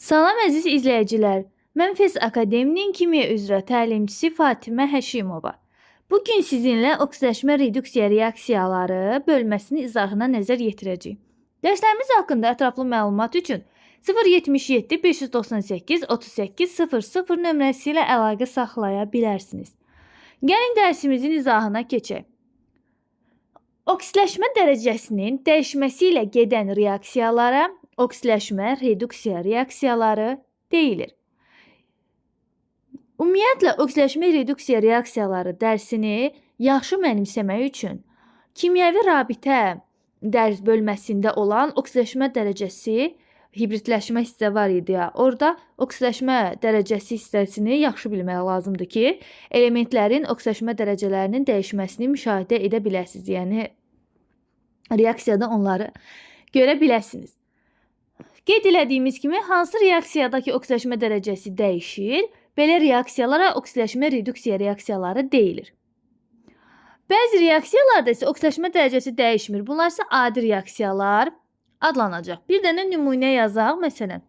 Salam əziz izləyicilər. Mən Fes Akademinin kimya üzrə təlimçisi Fatimə Həşimova. Bu gün sizinlə oksidləşmə reduksiya reaksiyaları bölməsinin izahına nəzər yetirəcəyik. Dərslərimiz haqqında ətraflı məlumat üçün 077 598 38 00 nömrəsi ilə əlaqə saxlaya bilərsiniz. Gəlin dərsimizin izahına keçək. Oksidləşmə dərəcəsinin dəyişməsi ilə gedən reaksiyalara oksidləşmə, reduksiya reaksiyaları deyilir. Ümumiyyətlə, oksidləşmə, reduksiya reaksiyaları dərsini yaxşı mənimsəmək üçün kimyəvi rabitə dərs bölməsində olan oksidləşmə dərəcəsi, hibridləşmə hissə var idi ya, orada oksidləşmə dərəcəsi hissəsini yaxşı bilmək lazımdır ki, elementlərin oksidləşmə dərəcələrinin dəyişməsini müşahidə edə biləsiniz. Yəni, reaksiyada onları görə biləsiniz. Qeyd elədiyimiz kimi, hansı reaksiyadakı oksidləşmə dərəcəsi dəyişir, belə reaksiyalara oksidləşmə reduksiya reaksiyaları deyilir. Bəzi reaksiyalarda isə oksidləşmə dərəcəsi dəyişmir. Bunlar isə adi reaksiyalar adlanacaq. Bir dənə nümunə yazaq, məsələn.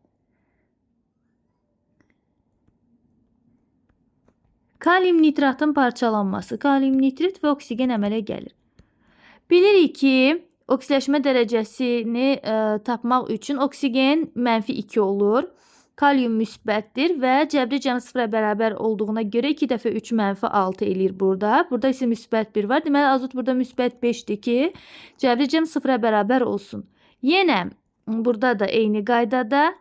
Kalium nitratın parçalanması, kalium nitrit və oksigen əmələ gəlir. Bilirik ki, oksidləşmə dərəcəsini tapmaq üçün oksigen -2 olur. Kalium müsbətdir və cəbri cəm 0-a bərabər olduğuna görə 2 dəfə 3 -6 eləyir burada. Burada isə müsbət 1 var. Deməli, azot burada müsbət 5-dir ki, cəbri cəm 0-a bərabər olsun. Yenə burada da eyni qaydada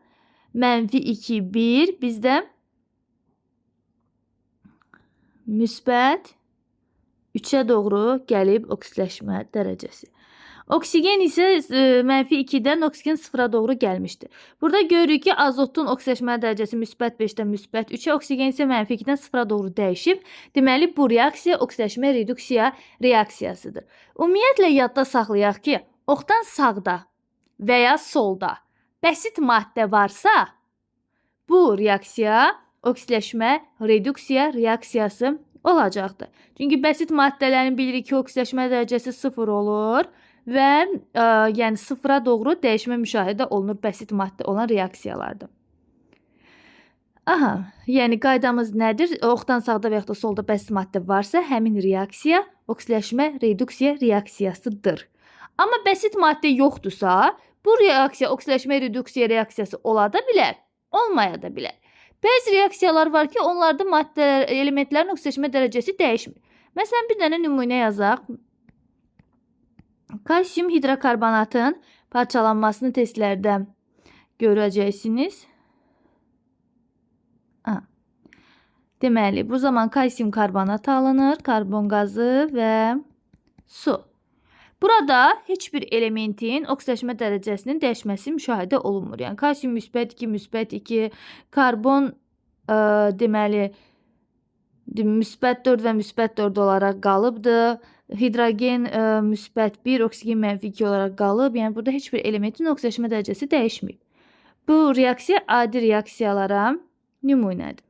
-2, 1 bizdə müsbət 3-ə doğru gəlib oksidləşmə dərəcəsi. Oksigen isə -2-dən oksigen 0-a doğru gəlmişdir. Burada görürük ki, azotun oksidləşmə dərəcəsi müsbət 5-dən müsbət 3-ə, oksigen isə -2-dən 0-a doğru dəyişib. Deməli, bu reaksiya oksidləşmə reduksiya reaksiyasıdır. Ümumiyyətlə, yadda saxlayaq ki, oxdan sağda və ya solda bəsit maddə varsa, bu reaksiya oksidləşmə reduksiya reaksiyası olacaqdır. Çünki bəsit maddələrin bilirik ki, oksidləşmə dərəcəsi 0 olur və yəni 0-a doğru dəyişmə müşahidə olunur bəsit maddə olan reaksiyalarda. Yəni qaydamız nədir? Oxdan sağda və ya da solda bəsit maddə varsa, həmin reaksiya oksidləşmə reduksiya reaksiyasıdır. Amma bəsit maddə yoxdursa, bu reaksiya oksidləşmə reduksiya reaksiyası ola da bilər, olmaya da bilər. Bəzi reaksiyalar var ki, onlarda elementlərin oksidləşmə dərəcəsi dəyişmir. Məsələn, bir dənə nümunə yazaq. Kalsium hidrokarbonatın parçalanmasını testlərdə görəcəksiniz. Deməli, bu zaman kalsium karbonat alınır, karbon qazı və su. Burada heç bir elementin oksidləşmə dərəcəsinin dəyişməsi müşahidə olunmur. Yəni, kalsium müsbət 2, müsbət 2, karbon deməli, müsbət 4 və müsbət 4 olaraq qalıbdır. Hidrogen müsbət 1, oksigen -2 olaraq qalıb. Yəni, burada heç bir elementin oksidləşmə dərəcəsi dəyişməyib. Bu reaksiya adi reaksiyalara nümunədir.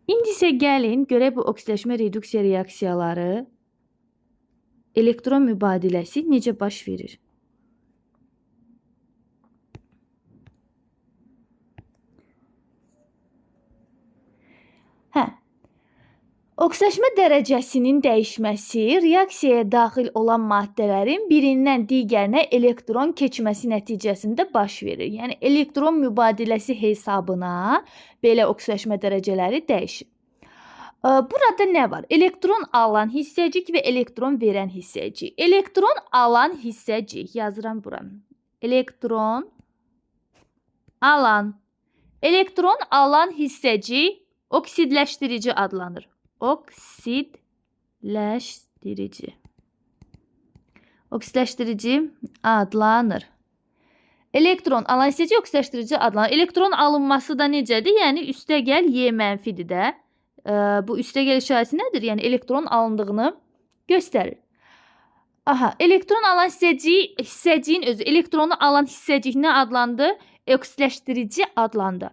İndi isə gəlin, görək bu oksidləşmə reduksiya reaksiyaları elektron mübadiləsi necə baş verir? Oksidləşmə dərəcəsinin dəyişməsi reaksiyaya daxil olan maddələrin birindən digərinə elektron keçməsi nəticəsində baş verir. Yəni, elektron mübadiləsi hesabına belə oksidləşmə dərəcələri dəyişir. Burada nə var? Elektron alan hissəcik və elektron verən hissəcik. Elektron alan hissəcik, yazıram bura. Elektron alan hissəcik oksidləşdirici adlanır. Oksidləşdirici adlanır. Elektron alan hissəcik oksidləşdirici adlanır. Elektron alınması da necədir? Yəni, üstəgəl Y mənfidir də. Bu üstəgəl işarəsi nədir? Yəni, elektron alındığını göstərir. Elektron alan hissəciyin özü, elektronu alan hissəcik nə adlandı? Oksidləşdirici adlandı.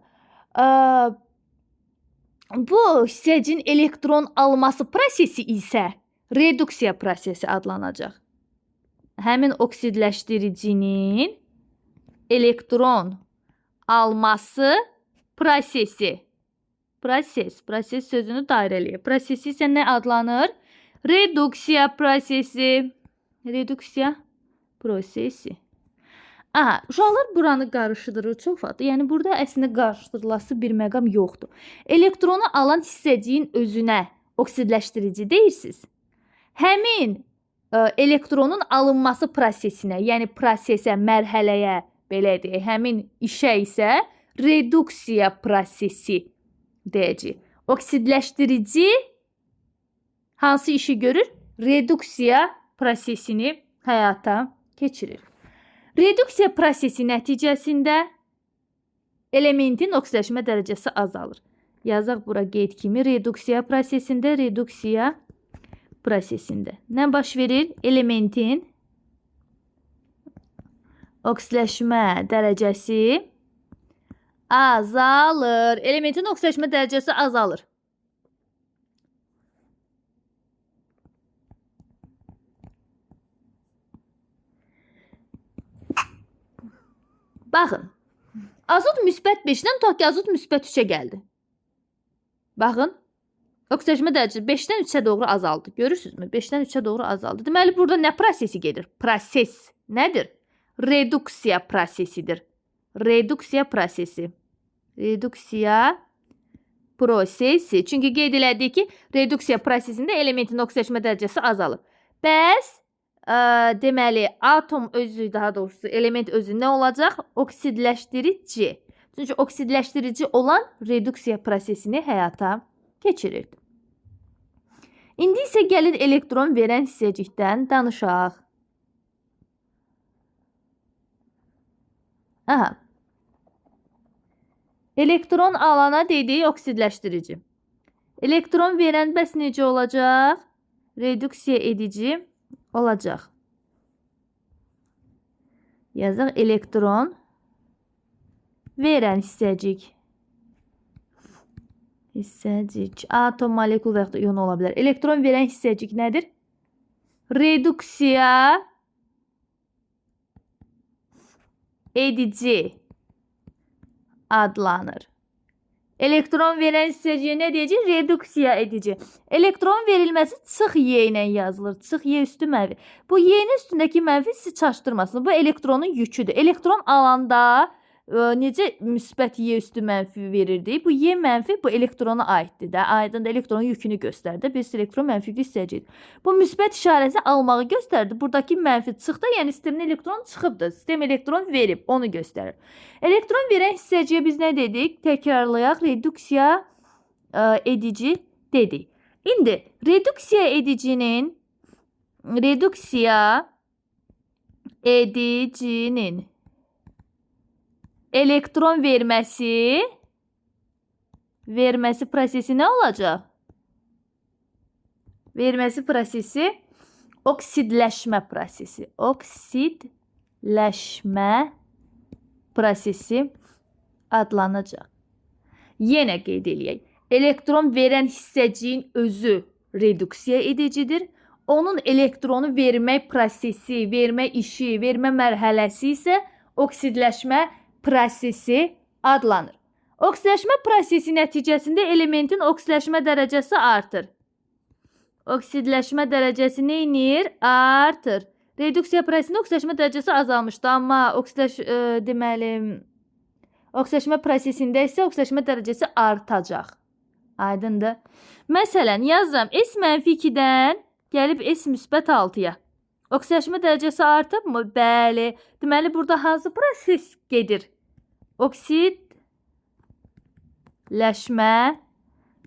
Bu hissəcin elektron alması prosesi isə reduksiya prosesi adlanacaq. Həmin oksidləşdiricinin elektron alması prosesi. Proses sözünü dairə eləyir. Prosesi isə nə adlanır? Reduksiya prosesi. Reduksiya prosesi. Aha, uşaqlar buranı qarışdırır çox vaxt. Yəni burada əslində qarışdırılası bir məqam yoxdur. Elektronu alan hissəciyin özünə oksidləşdirici deyirsiniz. Həmin elektronun alınması prosesinə, yəni prosesə, mərhələyə, belə deyək, həmin işə isə reduksiya prosesi deyəcəyik. Oksidləşdirici hansı işi görür? Reduksiya prosesini həyata keçirir. Reduksiya prosesi nəticəsində elementin oksidləşmə dərəcəsi azalır. Yazaq bura qeyd kimi reduksiya prosesində, nə baş verir? Elementin oksidləşmə dərəcəsi azalır. Elementin oksidləşmə dərəcəsi azalır. Baxın, azot müsbət 5-dən tutaq ki, azot müsbət 3-ə gəldi. Baxın, oksidləşmə dərəcəsi 5-dən 3-ə doğru azaldı. Görürsünüzmü? 5-dən 3-ə doğru azaldı. Deməli, burada nə prosesi gedir? Proses nədir? Reduksiya prosesidir. Reduksiya prosesi. Çünki qeyd elədik ki, reduksiya prosesində elementin oksidləşmə dərəcəsi azalır. Bəs deməli, atom özü, daha doğrusu element özü nə olacaq? Oksidləşdirici. Çünki oksidləşdirici olan reduksiya prosesini həyata keçirir. İndi isə gəlin elektron verən hissəcikdən danışaq. Aha. Elektron alana dedik oksidləşdirici. Elektron verən bəs necə olacaq? Reduksiya edici olacaq. Yazaq elektron verən hissəcik. Atom, molekul və yaxud da ion ola bilər. Elektron verən hissəcik nədir? Reduksiya edici adlanır. Elektron verən hissəciyə nə deyəcək? Reduksiya edici. Elektron verilməsi çıx Y ilə yazılır. Çıx Y üstü mənfi. Bu Y-nin üstündəki mənfi sizi çaşdırmasın. Bu elektronun yüküdür. Elektron alanda necə müsbət Y üstü mənfi verirdik? Bu Y mənfi bu elektrona aiddir də. Aydındır, elektronun yükünü göstərdi. Biz elektron mənfilik hissəcəyik. Bu müsbət işarəsi almağı göstərdi. Buradakı mənfi çıxdı, yəni sistemin elektron çıxıbdır. Sistem elektron verib, onu göstərir. Elektron verən hissəciyə biz nə dedik? Təkrarlayaq, reduksiya edici dedik. İndi reduksiya edicinin elektron verməsi prosesi nə olacaq? Verməsi prosesi oksidləşmə prosesi. Oksidləşmə prosesi adlanacaq. Yenə qeyd eləyək. Elektron verən hissəciyin özü reduksiya edicidir. Onun elektronu vermək prosesi, vermə işi, vermə mərhələsi isə oksidləşmə prosesi adlanır. Oksidləşmə prosesi nəticəsində elementin oksidləşmə dərəcəsi artır. Oksidləşmə dərəcəsi nə edir? Artır. Reduksiya prosesində oksidləşmə dərəcəsi azalmışdı, amma oksidləşmə prosesində isə oksidləşmə dərəcəsi artacaq. Aydındır. Məsələn, yazıram S-2-dən gəlib S-6-ya. Oksidləşmə dərəcəsi artıbmı? Bəli. Deməli, burada hansı proses gedir? Oksidləşmə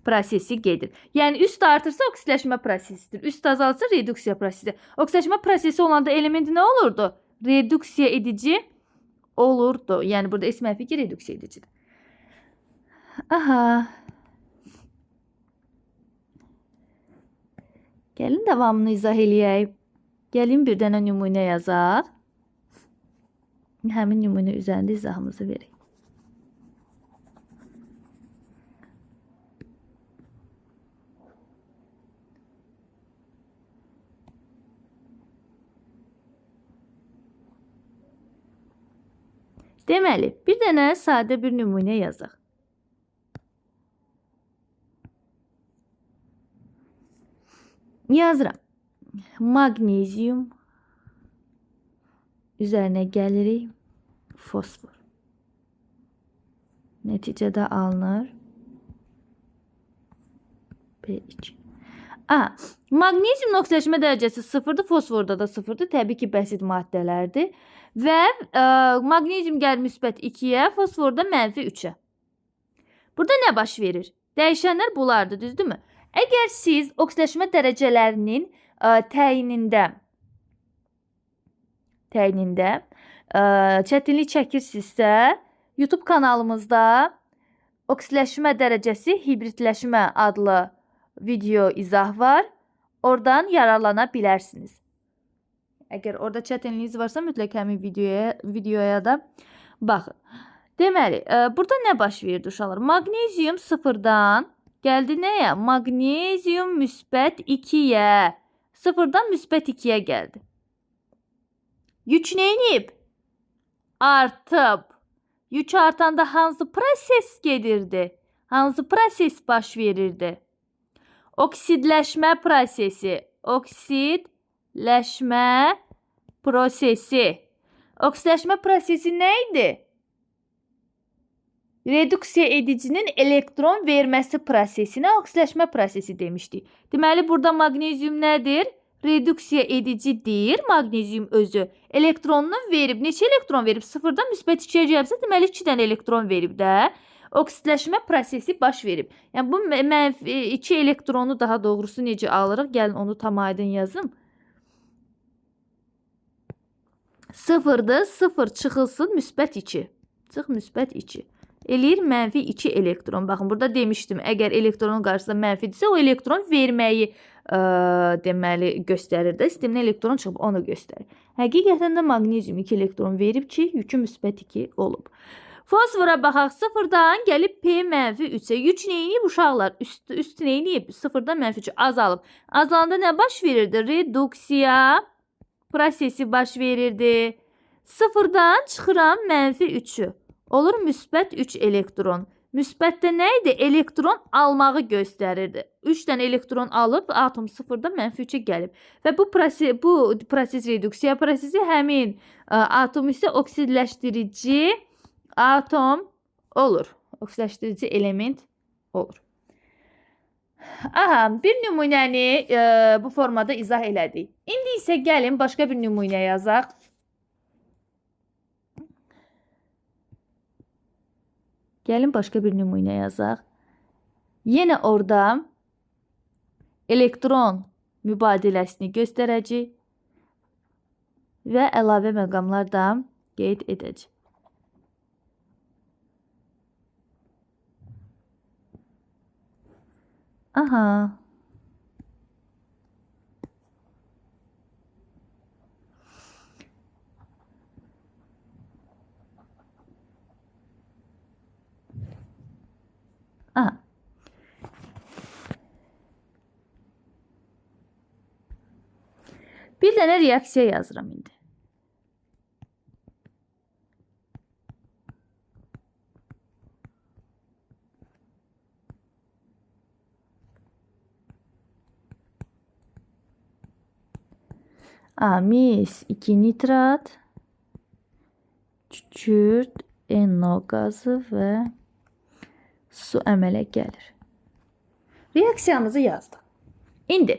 prosesi gedir. Yəni, üst artırsa oksidləşmə prosesidir. Üst azalsa reduksiya prosesidir. Oksidləşmə prosesi olanda element nə olurdu? Reduksiya edici olurdu. Yəni, burada S-2 reduksiya edicidir. Aha. Gəlin davamını izah eləyək. Gəlin bir dənə nümunə yazaq. Həmin nümunə üzərində izahımızı verək. Deməli, bir dənə sadə bir nümunə yazaq. Yazıram. Magnezium üzərinə gəlirik. Fosfor. Nəticədə alınır. P2. Magnezium oksidaşma dərəcəsi 0-dır, fosforda da 0-dır. Təbii ki, bəsit maddələrdir. Və magnezium gəlir müsbət 2-yə, fosforda mənfi 3-ə. Burada nə baş verir? Dəyişənlər bunlardır, düzdürmü? Əgər siz oksidaşma dərəcələrinin təyinində çətinlik çəkirsinizsə, YouTube kanalımızda oksidaşma dərəcəsi hibridləşmə adlı video izah var. Oradan yararlana bilərsiniz. Əgər orada çətinliyiniz varsa, mütləq həmin videoya da baxın. Deməli, burada nə baş verdi uşaqlar? Magnezium 0-dan gəldi nəyə? Magnezium müsbət 2-yə. 0-dan müsbət 2-yə gəldi. Yük neyinib? Artıb. Yük artanda hansı proses gedirdi? Hansı proses baş verirdi? Oksidləşmə prosesi. Oksidləşmə prosesi. Oksidləşmə prosesi nə idi? Reduksiya edicinin elektron verməsi prosesinə oksidləşmə prosesi demişdik. Deməli, burada magnezium nədir? Reduksiya edicidir. Magnezium özü elektronunu verib. Neçə elektron verib? 0-dan müsbət 2-yə gəlibsə, deməli 2 dənə elektron verib də. Oksidləşmə prosesi baş verib. Yəni, bu mənfi 2 elektronu daha doğrusu necə alırıq? Gəlin onu tam aydın yazım. 0-dır, 0 çıxılsın, müsbət 2. Çıx, müsbət 2. Eləyir mənfi 2 elektron. Baxın, burada demişdim, əgər elektronun qarşısında mənfidirsə, o elektron verməyi deməli göstərir də. Sistemdə elektron çıxıb, onu göstərir. Həqiqətən də magnezium 2 elektron verib ki, yükü müsbət 2 olub. Fosfora baxaq, 0-dan gəlib P-3-ə. Yük neyiniyib uşaqlar? Üstü neyiniyib? 0-dan mənfi 3 azalıb. Azalanda nə baş verirdi? Reduksiya prosesi baş verirdi. 0-dan çıxıram mənfi 3-ü. Olur müsbət 3 elektron. Müsbətdə nə idi? Elektron almağı göstərirdi. 3 dənə elektron alıb, atom 0-dan mənfi 3-ə gəlib. Və bu proses reduksiya prosesi həmin atom isə oksidləşdirici atom olur. Oksidləşdirici element olur. Aha, bir nümunəni bu formada izah elədik. İndi isə gəlin başqa bir nümunə yazaq. Gəlin başqa bir nümunə yazaq. Yenə orada elektron mübadiləsini göstərəcək və əlavə məqamlar da qeyd edəcək. Aha. Aha. Bir dənə reaksiya yazıram indi. Mis 2 nitrat, kükürt, NO qazı və su əmələ gəlir. Reaksiyamızı yazdıq. İndi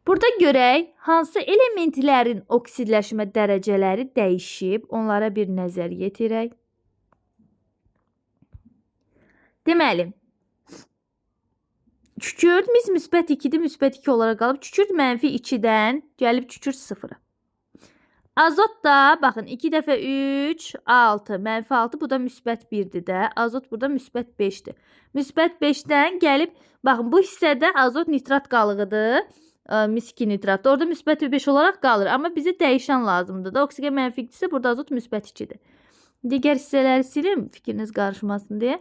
burada görək hansı elementlərin oksidləşmə dərəcələri dəyişib. Onlara bir nəzər yetirək. Deməli, kükürt müsbət 2-dir, müsbət 2 olaraq qalıb. Kükürt mənfi 2-dən gəlib kükürt 0-a. Azot da, baxın, 2 dəfə 3, 6, mənfi 6, bu da müsbət 1-dir də. Azot burada müsbət 5-dir. Müsbət 5-dən gəlib, baxın, bu hissədə azot nitrat qalığıdır. Mis 2 nitrat. Orada müsbət 5 olaraq qalır. Amma bizə dəyişən lazımdır da. Oksigen mənfi 2-dirsə, burada azot müsbət 2-dir. Digər hissələri silim, fikriniz qarışmasın deyə.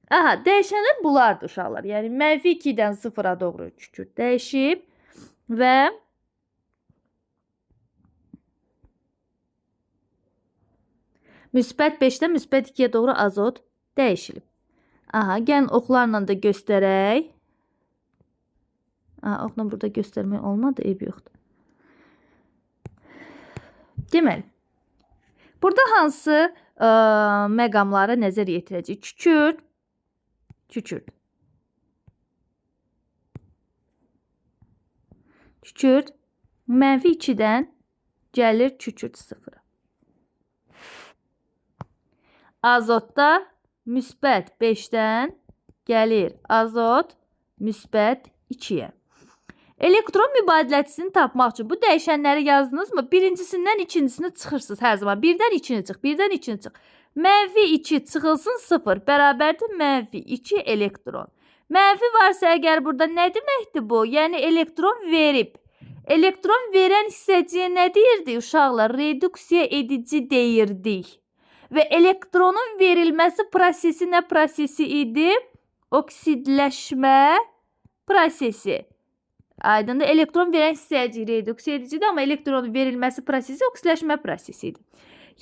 Aha, dəyişənlər bunlardır uşaqlar. Yəni, mənfi 2-dən 0-a doğru kükürt dəyişib və Müsbət 5-dən müsbət 2-yə doğru azot dəyişilib. Aha, gəlin oxlarla da göstərək. Oxla burada göstərmək olmadı, eyb yoxdur. Deməli, burada hansı məqamlara nəzər yetirəcək? Kükürt, kükürt. Kükürt -2-dən gəlir kükürt 0-a. Azotda müsbət 5-dən gəlir azot müsbət 2-yə. Elektron mübadiləçisini tapmaq üçün bu dəyişənləri yazdınızmı? Birincisindən ikincisini çıxırsınız hər zaman. Birdən ikini çıx, birdən ikini çıx. -2 çıxılsın 0 bərabərdir -2 elektron. Mənfi varsa əgər burada nə deməkdir bu? Yəni elektron verib. Elektron verən hissəciyə nə deyirdik uşaqlar? Reduksiya edici deyirdik. Və elektronun verilməsi prosesi nə prosesi idi? Oksidləşmə prosesi. Aydındır, elektron verən hissəciyi reduksiya edicidir, amma elektronun verilməsi prosesi oksidləşmə prosesidir.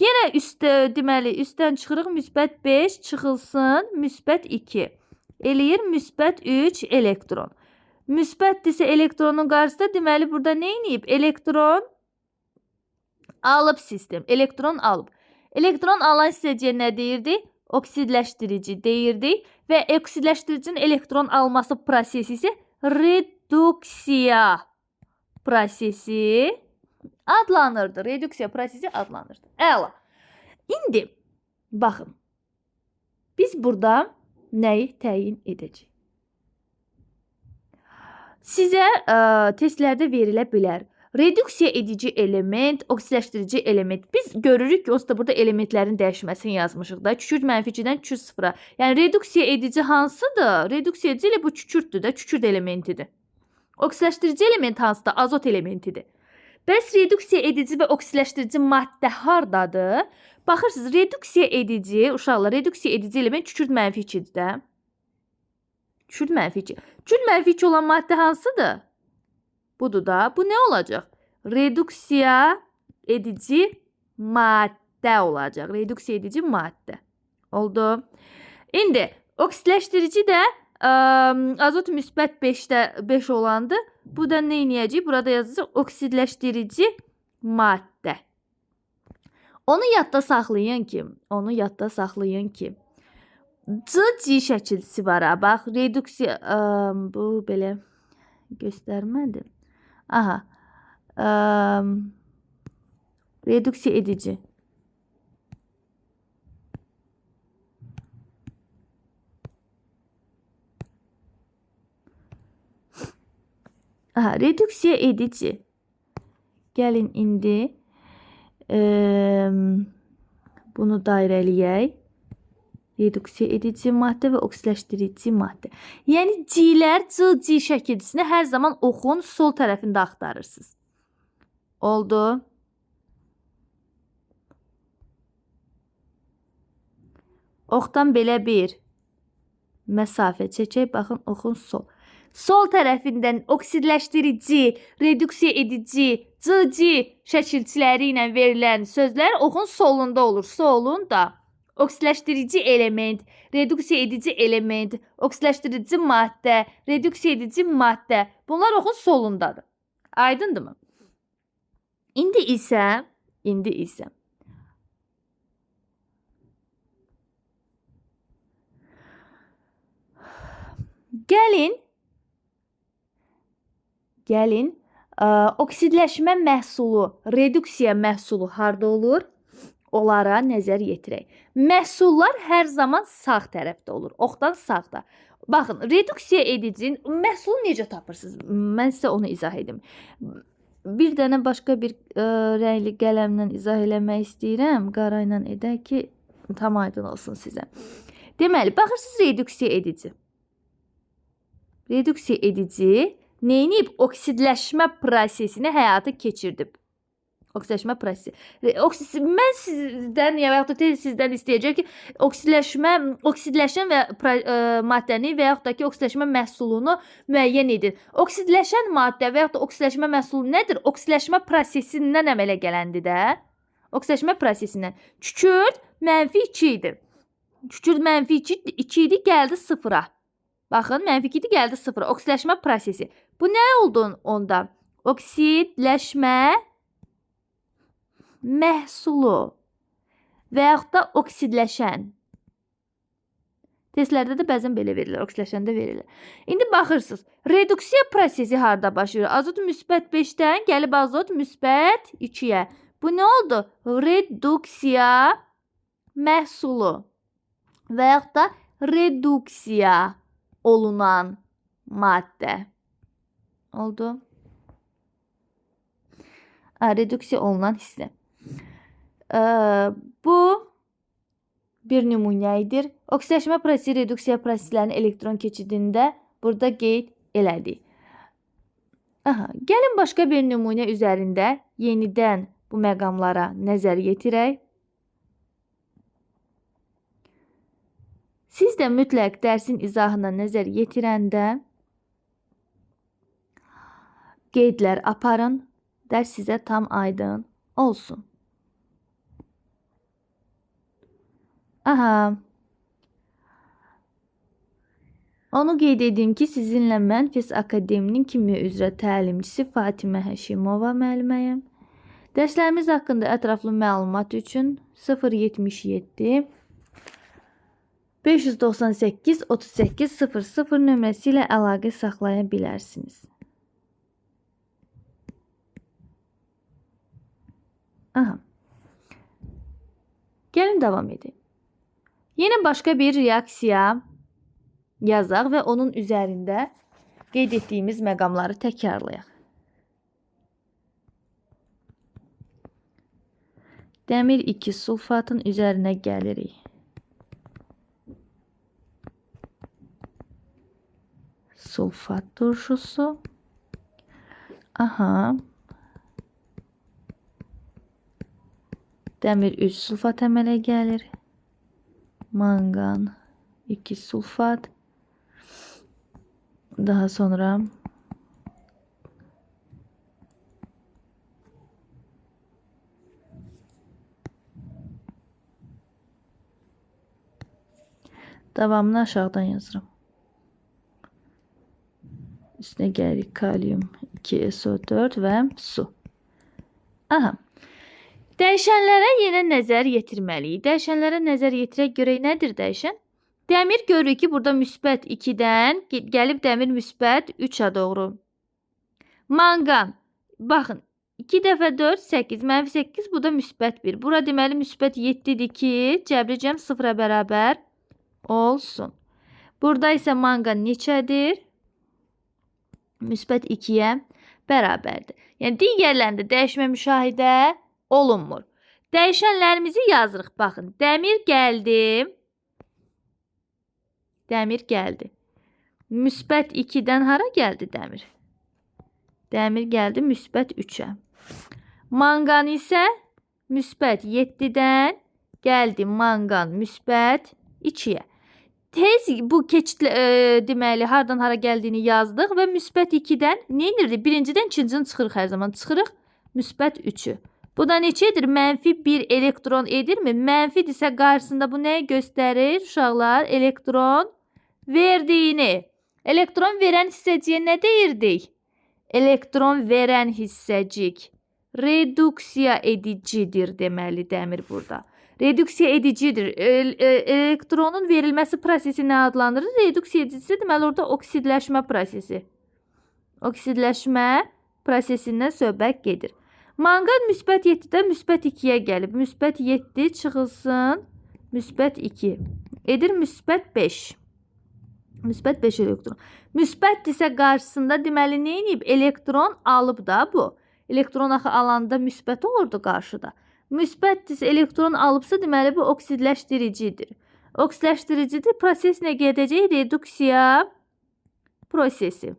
Yenə deməli, üstdən çıxırıq müsbət 5 çıxılsın müsbət 2. Eləyir müsbət 3 elektron. Müsbətdirsə elektronun qarşısında deməli burada nə edib? Elektron alıb sistem. Elektron alıb. Elektron alan hissəciyə nə deyirdi? Oksidləşdirici deyirdi və oksidləşdiricinin elektron alması prosesi isə reduksiya prosesi adlanırdı. Reduksiya prosesi adlanırdı. Əla. İndi baxın. Biz burada nəyi təyin edəcəyik? Sizə testlərdə verilə bilər. Reduksiya edici element, oksidləşdirici element. Biz görürük ki, o burada elementlərin dəyişməsini yazmışıq da. Kükürt -2-dən kükürt 0-a. Yəni reduksiya edici hansıdır? Reduksiya edici ilə bu kükürtdür də, kükürt elementidir. Oksidləşdirici element hansıdır? Azot elementidir. Bəs reduksiya edici və oksidləşdirici maddə hardadır? Baxırsınız, reduksiya edici, uşaqlar, reduksiya edici element kükürt -2-dir də. Kükürt -2. Kükürt -2 olan maddə hansıdır? Budur da. Bu nə olacaq? Reduksiya edici maddə olacaq. Reduksiya edici maddə. Oldu. İndi oksidləşdirici də azot müsbət 5-də 5 olandı. Bu da nə edəcək? Burada yazacaq oksidləşdirici maddə. Onu yadda saxlayın ki, C şəkilçisi var ha. Bax, reduksiya bu belə göstərmədi. Aha. Reduksiya edici. Aha, reduksiya edici. Gəlin indi bunu dairələyək. Reduksiya edici maddə və oksidləşdirici maddə. Yəni C-lər C şəkilçisini hər zaman oxun sol tərəfində axtarırsınız. Oldu. Oxdan belə bir məsafə çəkək. Baxın, oxun sol. Sol tərəfindən oksidləşdirici, reduksiya edici, C şəkilçiləri ilə verilən sözlər oxun solunda olur. Solunda. Oksidləşdirici element, reduksiya edici element, oksidləşdirici maddə, reduksiya edici maddə. Bunlar oxun solundadır. Aydındırmı? İndi isə gəlin oksidləşmə məhsulu, reduksiya məhsulu harda olur? Onlara nəzər yetirək. Məhsullar hər zaman sağ tərəfdə olur. Oxdan sağda. Baxın, reduksiya edicinin məhsulu necə tapırsınız? Mən sizə onu izah edim. Bir dənə başqa bir rəngli qələmlə izah eləmək istəyirəm. Qara ilə edək ki, tam aydın olsun sizə. Deməli, baxırsınız reduksiya edici. Reduksiya edici neyinib? Oksidləşmə prosesini həyata keçirdib. Oksidləşmə prosesi. Mən sizdən ya yaxud da sizdən istəyəcək ki, oksidləşən və maddəni və yaxud da ki, oksidləşmə məhsulunu müəyyən edin. Oksidləşən maddə və yaxud da oksidləşmə məhsulu nədir? Oksidləşmə prosesindən əmələ gələndir də. Oksidləşmə prosesindən. Kükürt -2 idi. Şükür -2 idi, gəldi 0-a. Baxın, -2 idi, gəldi 0-a. Oksidləşmə prosesi. Bu nə oldu onda? Oksidləşmə məhsulu və yaxud da oksidləşən. Testlərdə də bəzən belə verilir, oksidləşəndə verilir. İndi baxırsınız, reduksiya prosesi harda başlayır? Azot -5-dən gəlib azot -2-yə. Bu nə oldu? Reduksiya məhsulu və yaxud da reduksiya olunan maddə. Oldu. Reduksiya olunan hissə. Bu bir nümunədir. Oksidləşmə prosesi reduksiya proseslərinin elektron keçidində burada qeyd elədik. Gəlin başqa bir nümunə üzərində yenidən bu məqamlara nəzər yetirək. Siz də mütləq dərsin izahına nəzər yetirəndə qeydlər aparın. Dərs sizə tam aydın olsun. Onu qeyd edeyim ki, sizinlə mən Fes Akademinin Kimya üzrə təlimçisi Fatimə Həşimova müəlliməyəm. Dərslərimiz haqqında ətraflı məlumat üçün 077 598 38 00 nömrəsi ilə əlaqə saxlaya bilərsiniz. Gəlin davam edin. Yeni başqa bir reaksiya yazaq və onun üzərində qeyd etdiyimiz məqamları təkrarlayaq. Dəmir 2 sulfatın üzərinə gəlirik. Sulfat turşusu. Dəmir 3 sulfat əmələ gəlir. Mangan 2 sulfat. Daha sonra davamını aşağıdan yazıram. Üstünə gəlirik kalium 2SO4 və su. Dəyişənlərə yenə nəzər yetirməliyik. Dəyişənlərə nəzər yetirək görək nədir dəyişən? Dəmir görürük ki, burada müsbət 2-dən gəlib dəmir müsbət 3-ə doğru. Mangan, baxın, 2 dəfə 4, 8, -8, bu da müsbət 1. Bura deməli müsbət 7-dir ki, cəbri cəm 0-a bərabər olsun. Burada isə mangan neçədir? Müsbət 2-yə bərabərdir. Yəni, digərlərində dəyişmə müşahidə olunmur. Dəyişənlərimizi yazırıq. Baxın, dəmir gəldi. Dəmir gəldi. Müsbət 2-dən hara gəldi dəmir? Dəmir gəldi müsbət 3-ə. Mangan isə müsbət 7-dən gəldi mangan müsbət 2-yə. Tez bu keçid deməli hardan hara gəldiyini yazdıq və müsbət 2-dən nə edirdik? Birincidən ikincini çıxırıq hər zaman. Çıxırıq müsbət 3-ü. Bu da neçədir? -1 elektron edirmi? Mənfidirsə qarşısında bu nəyi göstərir? Uşaqlar, elektron verdiyini. Elektron verən hissəciyə nə deyirdik? Elektron verən hissəcik reduksiya edicidir deməli dəmir burada. Reduksiya edicidir. Elektronun verilməsi prosesi nə adlanır? Reduksiya edicisi deməli orada oksidləşmə prosesi. Oksidləşmə prosesindən söhbət gedir. Mangan müsbət 7-dən müsbət 2-yə gəlib. Müsbət 7 çıxılsın. Müsbət 2. Edir müsbət 5. Müsbət 5 elektron. Müsbətdirsə qarşısında deməli nə edib? Elektron alıb da bu. Elektron axı alanda müsbət olurdu qarşıda. Müsbətdirsə elektron alıbsa deməli bu oksidləşdiricidir. Oksidləşdiricidir. Proses nə gedəcək? Reduksiya prosesi.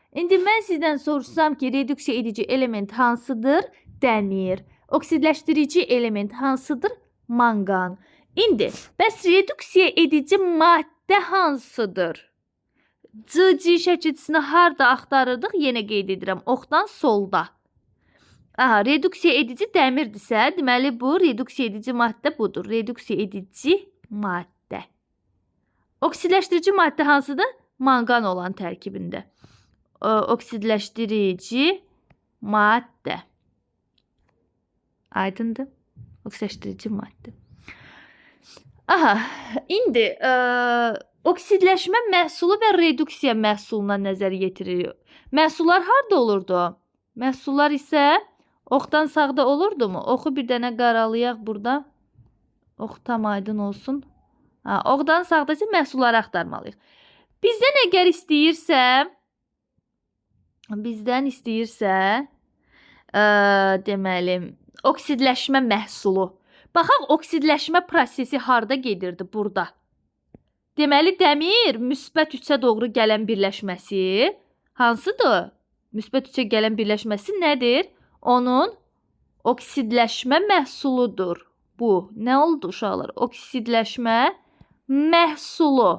İndi mən sizdən soruşsam ki, reduksiya edici element hansıdır? Dəmir. Oksidləşdirici element hansıdır? Mangan. İndi, bəs reduksiya edici maddə hansıdır? C şəkilçisini harda axtarırdıq? Yenə qeyd edirəm, oxdan solda. Aha, reduksiya edici dəmirdirsə, deməli bu reduksiya edici maddə budur. Reduksiya edici maddə. Oksidləşdirici maddə hansıdır? Manqan olan tərkibində. Oksidləşdirici maddə. Aydındır? Oksidləşdirici maddə. Aha, indi oksidləşmə məhsulu və reduksiya məhsuluna nəzər yetiririk. Məhsullar harda olurdu? Məhsullar isə oxdan sağda olurdumu? Oxu bir dənə qaralayaq burada. Ox tam aydın olsun. Oxdan sağda isə məhsulları axtarmalıyıq. Bizdən istəyirsə, deməli, oksidləşmə məhsulu. Baxaq, oksidləşmə prosesi harda gedirdi? Burada. Deməli, dəmir müsbət 3-ə doğru gələn birləşməsi hansıdır? Müsbət 3-ə gələn birləşməsi nədir? Onun oksidləşmə məhsuludur. Bu, nə oldu uşaqlar? Oksidləşmə məhsulu.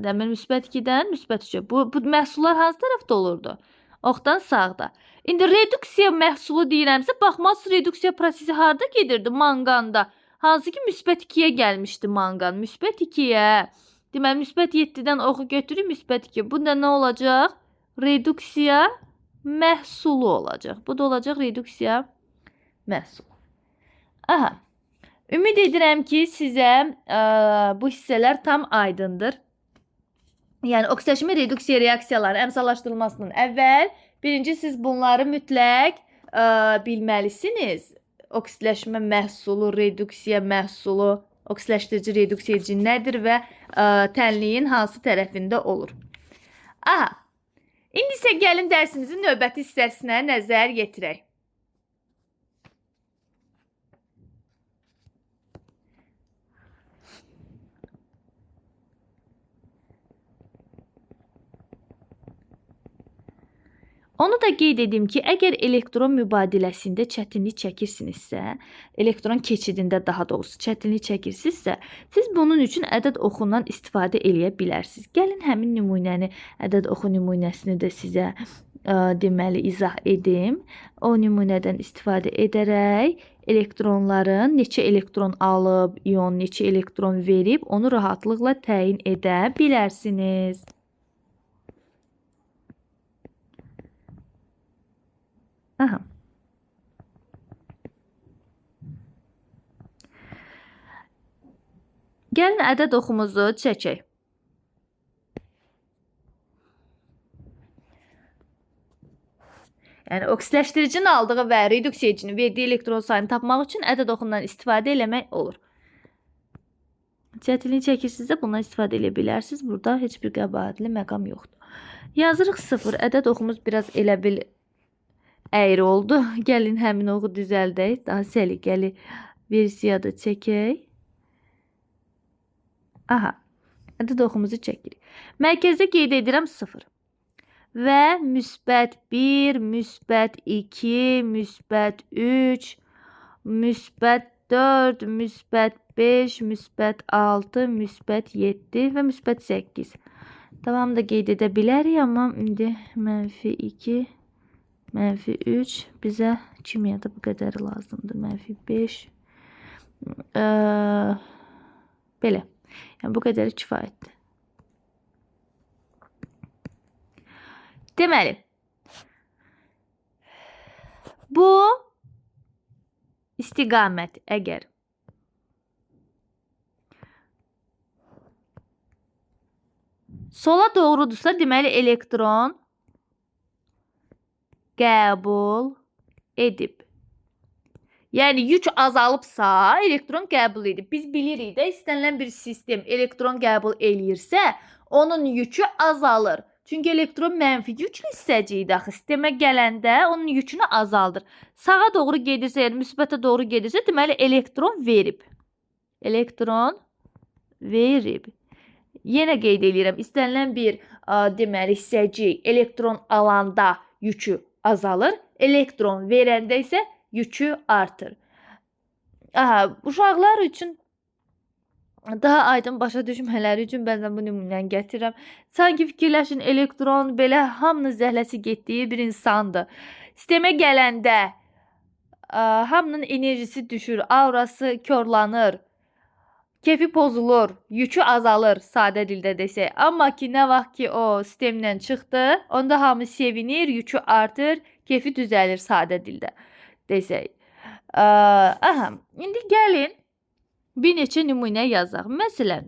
Dəmir müsbət 2-dən müsbət 3-ə. Bu məhsullar hansı tərəfdə olurdu? Oxdan sağda. İndi reduksiya məhsulu deyirəmsə, baxmalısınız reduksiya prosesi harda gedirdi? Manqanda. Hansı ki, müsbət 2-yə gəlmişdi manqan. Müsbət 2-yə. Deməli, müsbət 7-dən oxu götürür, müsbət 2. Bu da nə olacaq? Reduksiya məhsulu olacaq. Bu da olacaq reduksiya məhsulu. Aha. Ümid edirəm ki, sizə bu hissələr tam aydındır. Yəni, oksidləşmə reduksiya reaksiyaları əmsallaşdırılmasının əvvəl birinci siz bunları mütləq bilməlisiniz. Oksidləşmə məhsulu, reduksiya məhsulu, oksidləşdirici, reduksiya edici nədir və tənliyin hansı tərəfində olur. Aha, indi isə gəlin dərsimizin növbəti hissəsinə nəzər yetirək. Onu da qeyd edim ki, əgər elektron mübadiləsində çətinlik çəkirsinizsə, elektron keçidində daha doğrusu çətinlik çəkirsinizsə, siz bunun üçün ədəd oxundan istifadə eləyə bilərsiniz. Gəlin həmin nümunəni, ədəd oxu nümunəsini də sizə deməli izah edim. O nümunədən istifadə edərək elektronların neçə elektron alıb, ion neçə elektron verib, onu rahatlıqla təyin edə bilərsiniz. Aha. Gəlin ədəd oxumuzu çəkək. Yəni, oksidləşdiricinin aldığı və reduksiya edicinin verdiyi elektron sayını tapmaq üçün ədəd oxundan istifadə eləmək olur. Çətinlik çəkirsinizsə bundan istifadə edə bilərsiniz. Burada heç bir qəbahətli məqam yoxdur. Yazırıq 0. Ədəd oxumuz biraz elə bil əyri oldu. Gəlin həmin oxu düzəldək. Daha səliqəli versiyada çəkək. Aha. Ədəd oxumuzu çəkirik. Mərkəzdə qeyd edirəm 0. Və müsbət 1, müsbət 2, müsbət 3, müsbət 4, müsbət 5, müsbət 6, müsbət 7 və müsbət 8. Tamam da qeyd edə bilərik, amma indi mənfi 2, mənfi 3 bizə kimyada bu qədəri lazımdır. Mənfi 5. Belə. Yəni, bu qədəri kifayətdir. Deməli, bu istiqamət əgər sola doğrudursa, deməli elektron qəbul edib. Yəni, yük azalıbsa, elektron qəbul edib. Biz bilirik də, istənilən bir sistem elektron qəbul eləyirsə, onun yükü azalır. Çünki elektron mənfi yüklü hissəciyidir axı. Sistemə gələndə onun yükünü azaldır. Sağa doğru gedirsə, yəni müsbətə doğru gedirsə, deməli elektron verib. Elektron verib. Yenə qeyd edirəm, istənilən bir deməli hissəcik elektron alanda yükü azalır, elektron verəndə isə yükü artır. Aha, uşaqlar üçün daha aydın başa düşmələri üçün bəzən bu nümunəni gətirirəm. Sanki fikirləşin, elektron belə hamının zəhləsi getdiyi bir insandır. Sistemə gələndə hamının enerjisi düşür, aurası korlanır, kefi pozulur, yükü azalır sadə dildə desək. Amma ki, nə vaxt ki o sistemdən çıxdı, onda hamı sevinir, yükü artır, kefi düzəlir sadə dildə desək. Aha, indi gəlin bir neçə nümunə yazaq. Məsələn,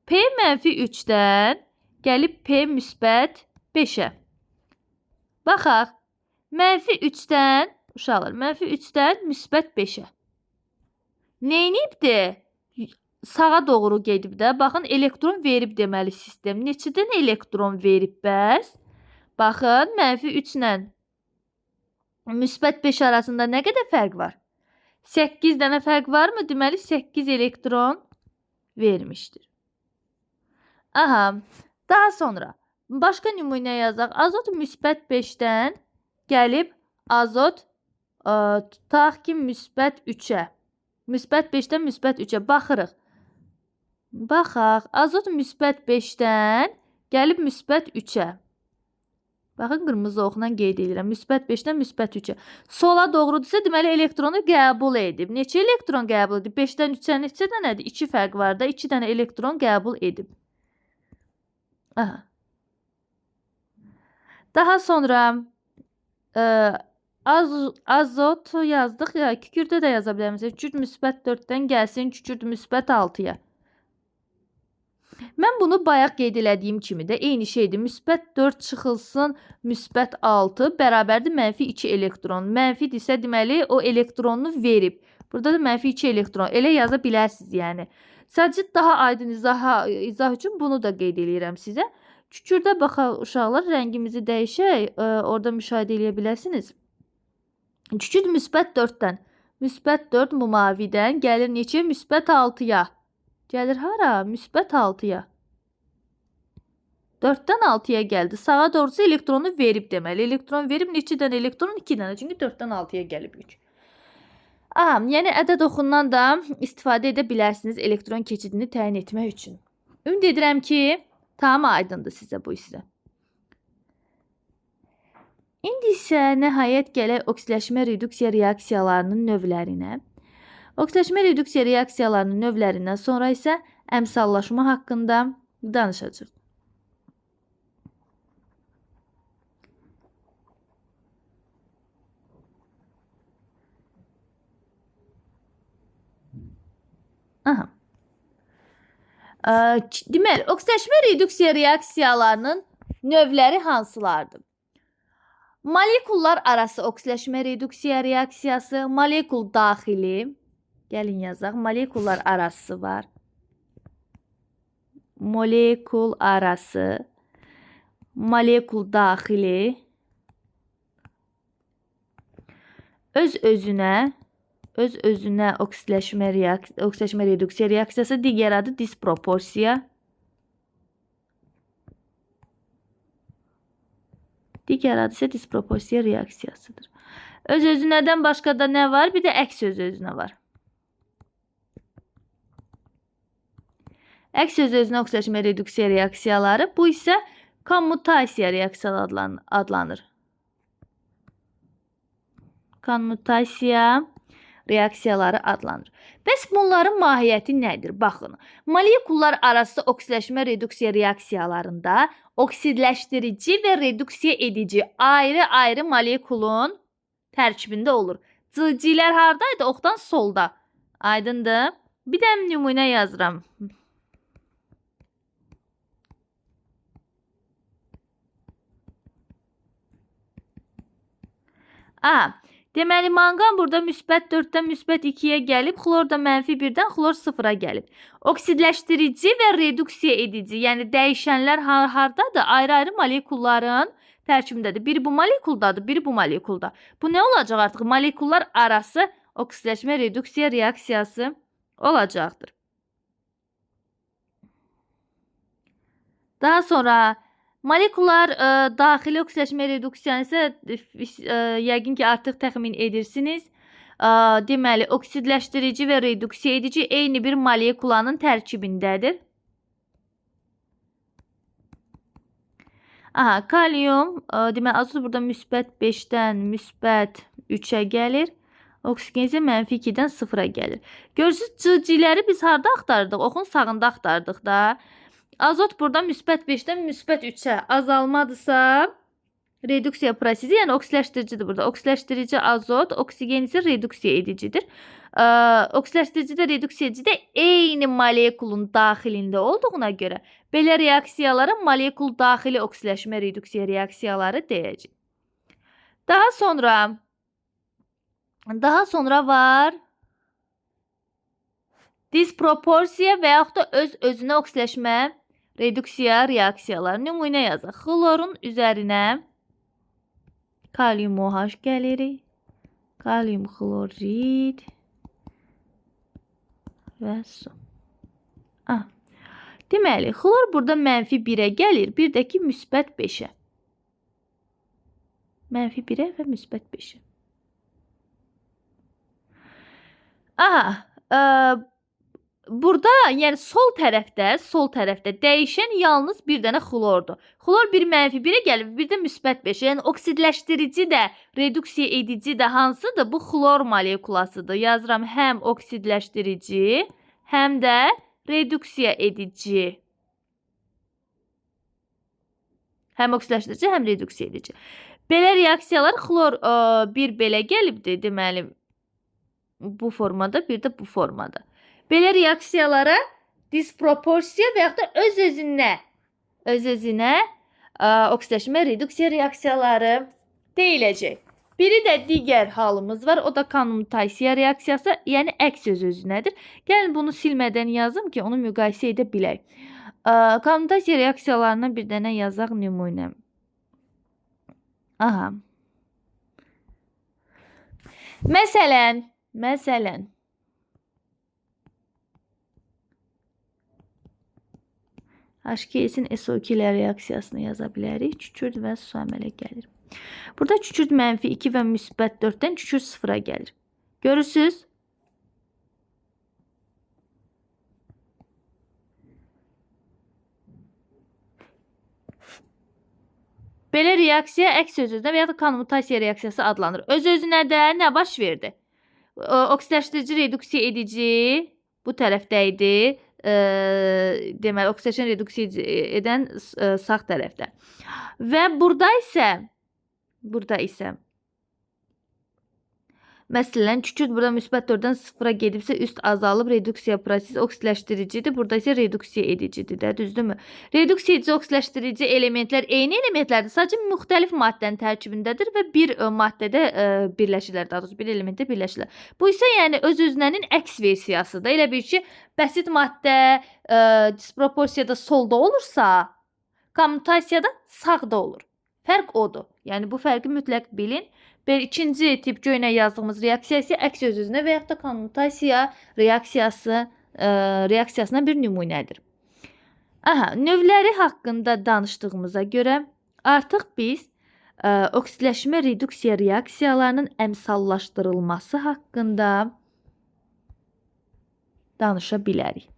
P-3-dən gəlib P-5-ə. Baxaq, -3-dən, uşaqlar, -3-dən -5-ə. Neynibdir? Sağa doğru gedib də. Baxın, elektron verib deməli sistem. Neçədən elektron verib bəs? Baxın, -3 ilə -5 arasında nə qədər fərq var? 8 dənə fərq varmı? Deməli, 8 elektron vermişdir. Aha, daha sonra başqa nümunə yazaq. Azot -5-dən gəlib azot tutaq ki -3-ə. -5-dən -3-ə baxırıq. Baxaq, azot -5-dən gəlib -3-ə. Baxın, qırmızı oxla qeyd edirəm. -5-dən -3-ə. Sola doğrudursa, deməli elektronu qəbul edib. Neçə elektron qəbul edib? 5-dən 3-ə neçə dənədir? 2 fərq var da, 2 dənə elektron qəbul edib. Aha. Daha sonra azot yazdıq ya, kükürdə də yaza bilərik. Kükürt -4-dən gəlsin, kükürt -6-ya. Mən bunu bayaq qeyd elədiyim kimi də eyni şeydir. -4 çıxılsın, -6 bərabərdir -2 elektron. Mənfidirsə, deməli o elektronunu verib. Burada da -2 elektron. Elə yaza bilərsiniz yəni. Sadəcə daha aydın izah üçün bunu da qeyd eləyirəm sizə. Kükürdə baxaq uşaqlar, rəngimizi dəyişək. Orada müşahidə edə bilərsiniz. Kükürt -4-dən. -4 mavidən gəlir neçə? -6-ya. Gəlir hara? -6-ya. 4-dən 6-ya gəldi. Sağa doğrusu elektronu verib deməli. Elektron verib neçə dənə elektron? 2 dənə. Çünki 4-dən 6-ya gəlib yük. Aha, yəni ədəd oxundan da istifadə edə bilərsiniz elektron keçidini təyin etmək üçün. Ümid edirəm ki, tam aydındır sizə bu hissə. İndi isə nəhayət gələk oksidləşmə reduksiya reaksiyalarının növlərinə. Oksidləşmə reduksiya reaksiyalarının növlərindən sonra isə əmsallaşma haqqında danışacağıq. Aha. Deməli, oksidləşmə reduksiya reaksiyalarının növləri hansılardır? Molekullar arası oksidləşmə reduksiya reaksiyası, molekul daxili, gəlin yazaq, molekullar arası var. Molekul arası, molekul daxili, öz-özünə oksidləşmə reduksiya reaksiyası, digər adı disproporsiya. Digər adı isə disproporsiya reaksiyasıdır. Öz-özünədən başqa da nə var? Bir də əks öz-özünə var. Əks öz-özünə oksidləşmə reduksiya reaksiyaları, bu isə kommutasiya reaksiyaları adlanır. Kommutasiya reaksiyaları adlanır. Bəs bunların mahiyyəti nədir? Baxın, molekullar arası oksidləşmə reduksiya reaksiyalarında oksidləşdirici və reduksiya edici ayrı-ayrı molekulun tərkibində olur. CC-lər hardaydı? Oxdan solda. Aydındır? Bir də nümunə yazıram. Deməli, manqan burada -4-dən -2-yə gəlib, xlor da -1-dən xlor 0-a gəlib. Oksidləşdirici və reduksiya edici, yəni dəyişənlər hardadır? Ayrı-ayrı molekulların tərkibindədir. Biri bu molekuldadır, biri bu molekulda. Bu nə olacaq artıq? Molekullar arası oksidləşmə reduksiya reaksiyası olacaqdır. Daha sonra molekullar daxili oksidləşmə reduksiyanı isə yəqin ki, artıq təxmin edirsiniz. Deməli, oksidləşdirici və reduksiya edici eyni bir molekulanın tərkibindədir. Kalium, deməli, azot burada -5-dən -3-ə gəlir. Oksigen isə -2-dən 0-a gəlir. Görürsünüz, cıcıları biz harda axtardıq? Oxun sağında axtardıq da. Azot burada -5-dən -3-ə azalmadırsa, reduksiya prosesi, yəni oksiləşdiricidir burada. Oksiləşdirici azot, oksigen isə reduksiya edicidir. Oksiləşdirici də, reduksiya edici də eyni molekulun daxilində olduğuna görə belə reaksiyalara molekul daxili oksiləşmə reduksiya reaksiyaları deyəcək. Daha sonra var disproporsiya və yaxud da öz-özünə oksiləşmə reduksiya reaksiyaları. Nümunə yazaq. Xlorun üzərinə kalium OH gəlirik. Kalium xlorid və su. Deməli, xlor burada -1-ə gəlir, bir də ki, -5-ə. -1-ə və -5-ə. Burada, yəni sol tərəfdə dəyişən yalnız bir dənə xlordur. Xlor bir -1-ə gəlir, bir də -5. Yəni oksidləşdirici də, reduksiya edici də hansıdır? Bu xlor molekulasıdır. Yazıram həm oksidləşdirici, həm də reduksiya edici. Həm oksidləşdirici, həm reduksiya edici. Belə reaksiyalar xlor bir belə gəlibdir, deməli bu formada, bir də bu formada. Belə reaksiyalara disproporsiya və yaxud da öz-özünə oksiləşmə reduksiya reaksiyaları deyiləcək. Biri də digər halımız var, o da konmutasiya reaksiyası, yəni əks öz-özünədir. Gəlin bunu silmədən yazım ki, onu müqayisə edə bilək. Konmutasiya reaksiyalarına bir dənə yazaq nümunə. Məsələn, H2S-in SO2 ilə reaksiyasını yaza bilərik. Kükürt və su əmələ gəlir. Burada kükürt -2 və -4-dən kükürt 0-a gəlir. Görürsünüz? Belə reaksiya əks öz-özünə və ya da konmutasiya reaksiyası adlanır. Öz-özünə də nə baş verdi? Oksidləşdirici, reduksiya edici bu tərəfdə idi. Deməli, oksijen reduksiya edən sağ tərəfdə. Və burada isə məsələn, kükürt burada -4-dən 0-a gedibsə, üst azalıb, reduksiya prosesi oksidləşdiricidir. Burada isə reduksiya edicidir də, düzdürmü? Reduksiya edici, oksidləşdirici elementlər eyni elementlərdir, sadəcə müxtəlif maddənin tərkibindədir və bir maddədə birləşirlər, daha doğrusu bir elementdə birləşirlər. Bu isə yəni öz-özünənin əks versiyasıdır. Elə bir ki, bəsit maddə disproporsiyada solda olursa, kommutasiyada sağda olur. Fərq odur. Yəni bu fərqi mütləq bilin. İkinci tip göynə yazdığımız reaksiya isə əks öz-özünə və yaxud da konmutasiya reaksiyasına bir nümunədir. Növləri haqqında danışdığımıza görə artıq biz oksidləşmə reduksiya reaksiyalarının əmsallaşdırılması haqqında danışa bilərik.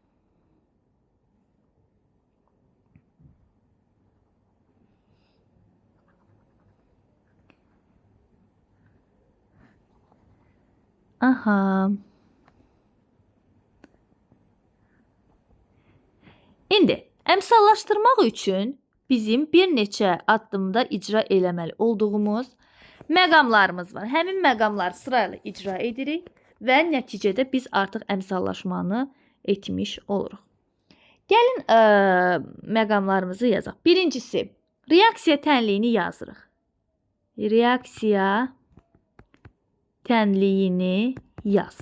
İndi əmsallaşdırmaq üçün bizim bir neçə addımda icra eləməli olduğumuz məqamlarımız var. Həmin məqamları sırayla icra edirik və nəticədə biz artıq əmsallaşmanı etmiş oluruq. Gəlin məqamlarımızı yazaq. Birincisi, reaksiya tənliyini yazırıq. Reaksiya tənliyini yaz.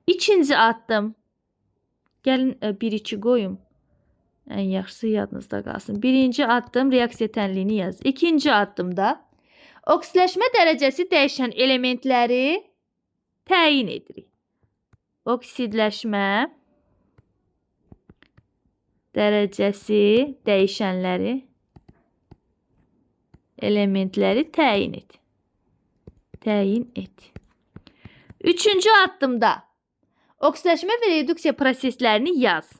İkinci addım. Gəlin 1-2 qoyum. Ən yaxşısı yadınızda qalsın. Birinci addım reaksiya tənliyini yaz. İkinci addımda oksidləşmə dərəcəsi dəyişən elementləri təyin edirik. Oksidləşmə dərəcəsi dəyişənləri elementləri təyin et. Üçüncü addımda oksidləşmə və reduksiya proseslərini yaz.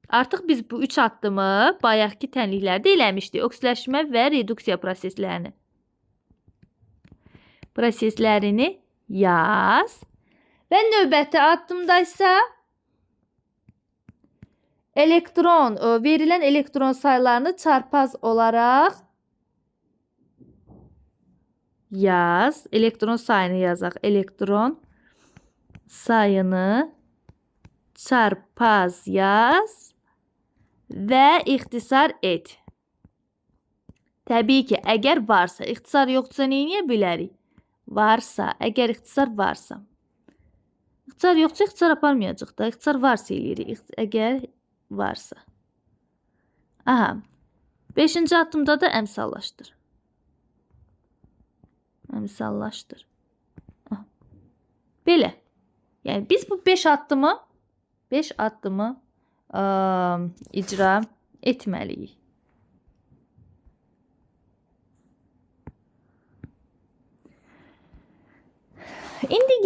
Artıq biz bu 3 addımı bayaqki tənliklərdə eləmişdik. Oksidləşmə və reduksiya proseslərini yaz. Və növbəti addımda isə verilən elektron saylarını çarpaz olaraq yaz. Elektron sayını yazaq. Elektron sayını çarpaz yaz və ixtisar et. Təbii ki, əgər varsa, ixtisar yoxdursa nə edə bilərik? Varsa, əgər ixtisar varsa. İxtisar yoxdursa, ixtisar aparmayacaq da. İxtisar varsa eləyirik. Əgər varsa. Aha. 5-ci addımda da əmsallaşdır. Əmsallaşdır. Belə. Yəni biz bu 5 addımı icra etməliyik. İndi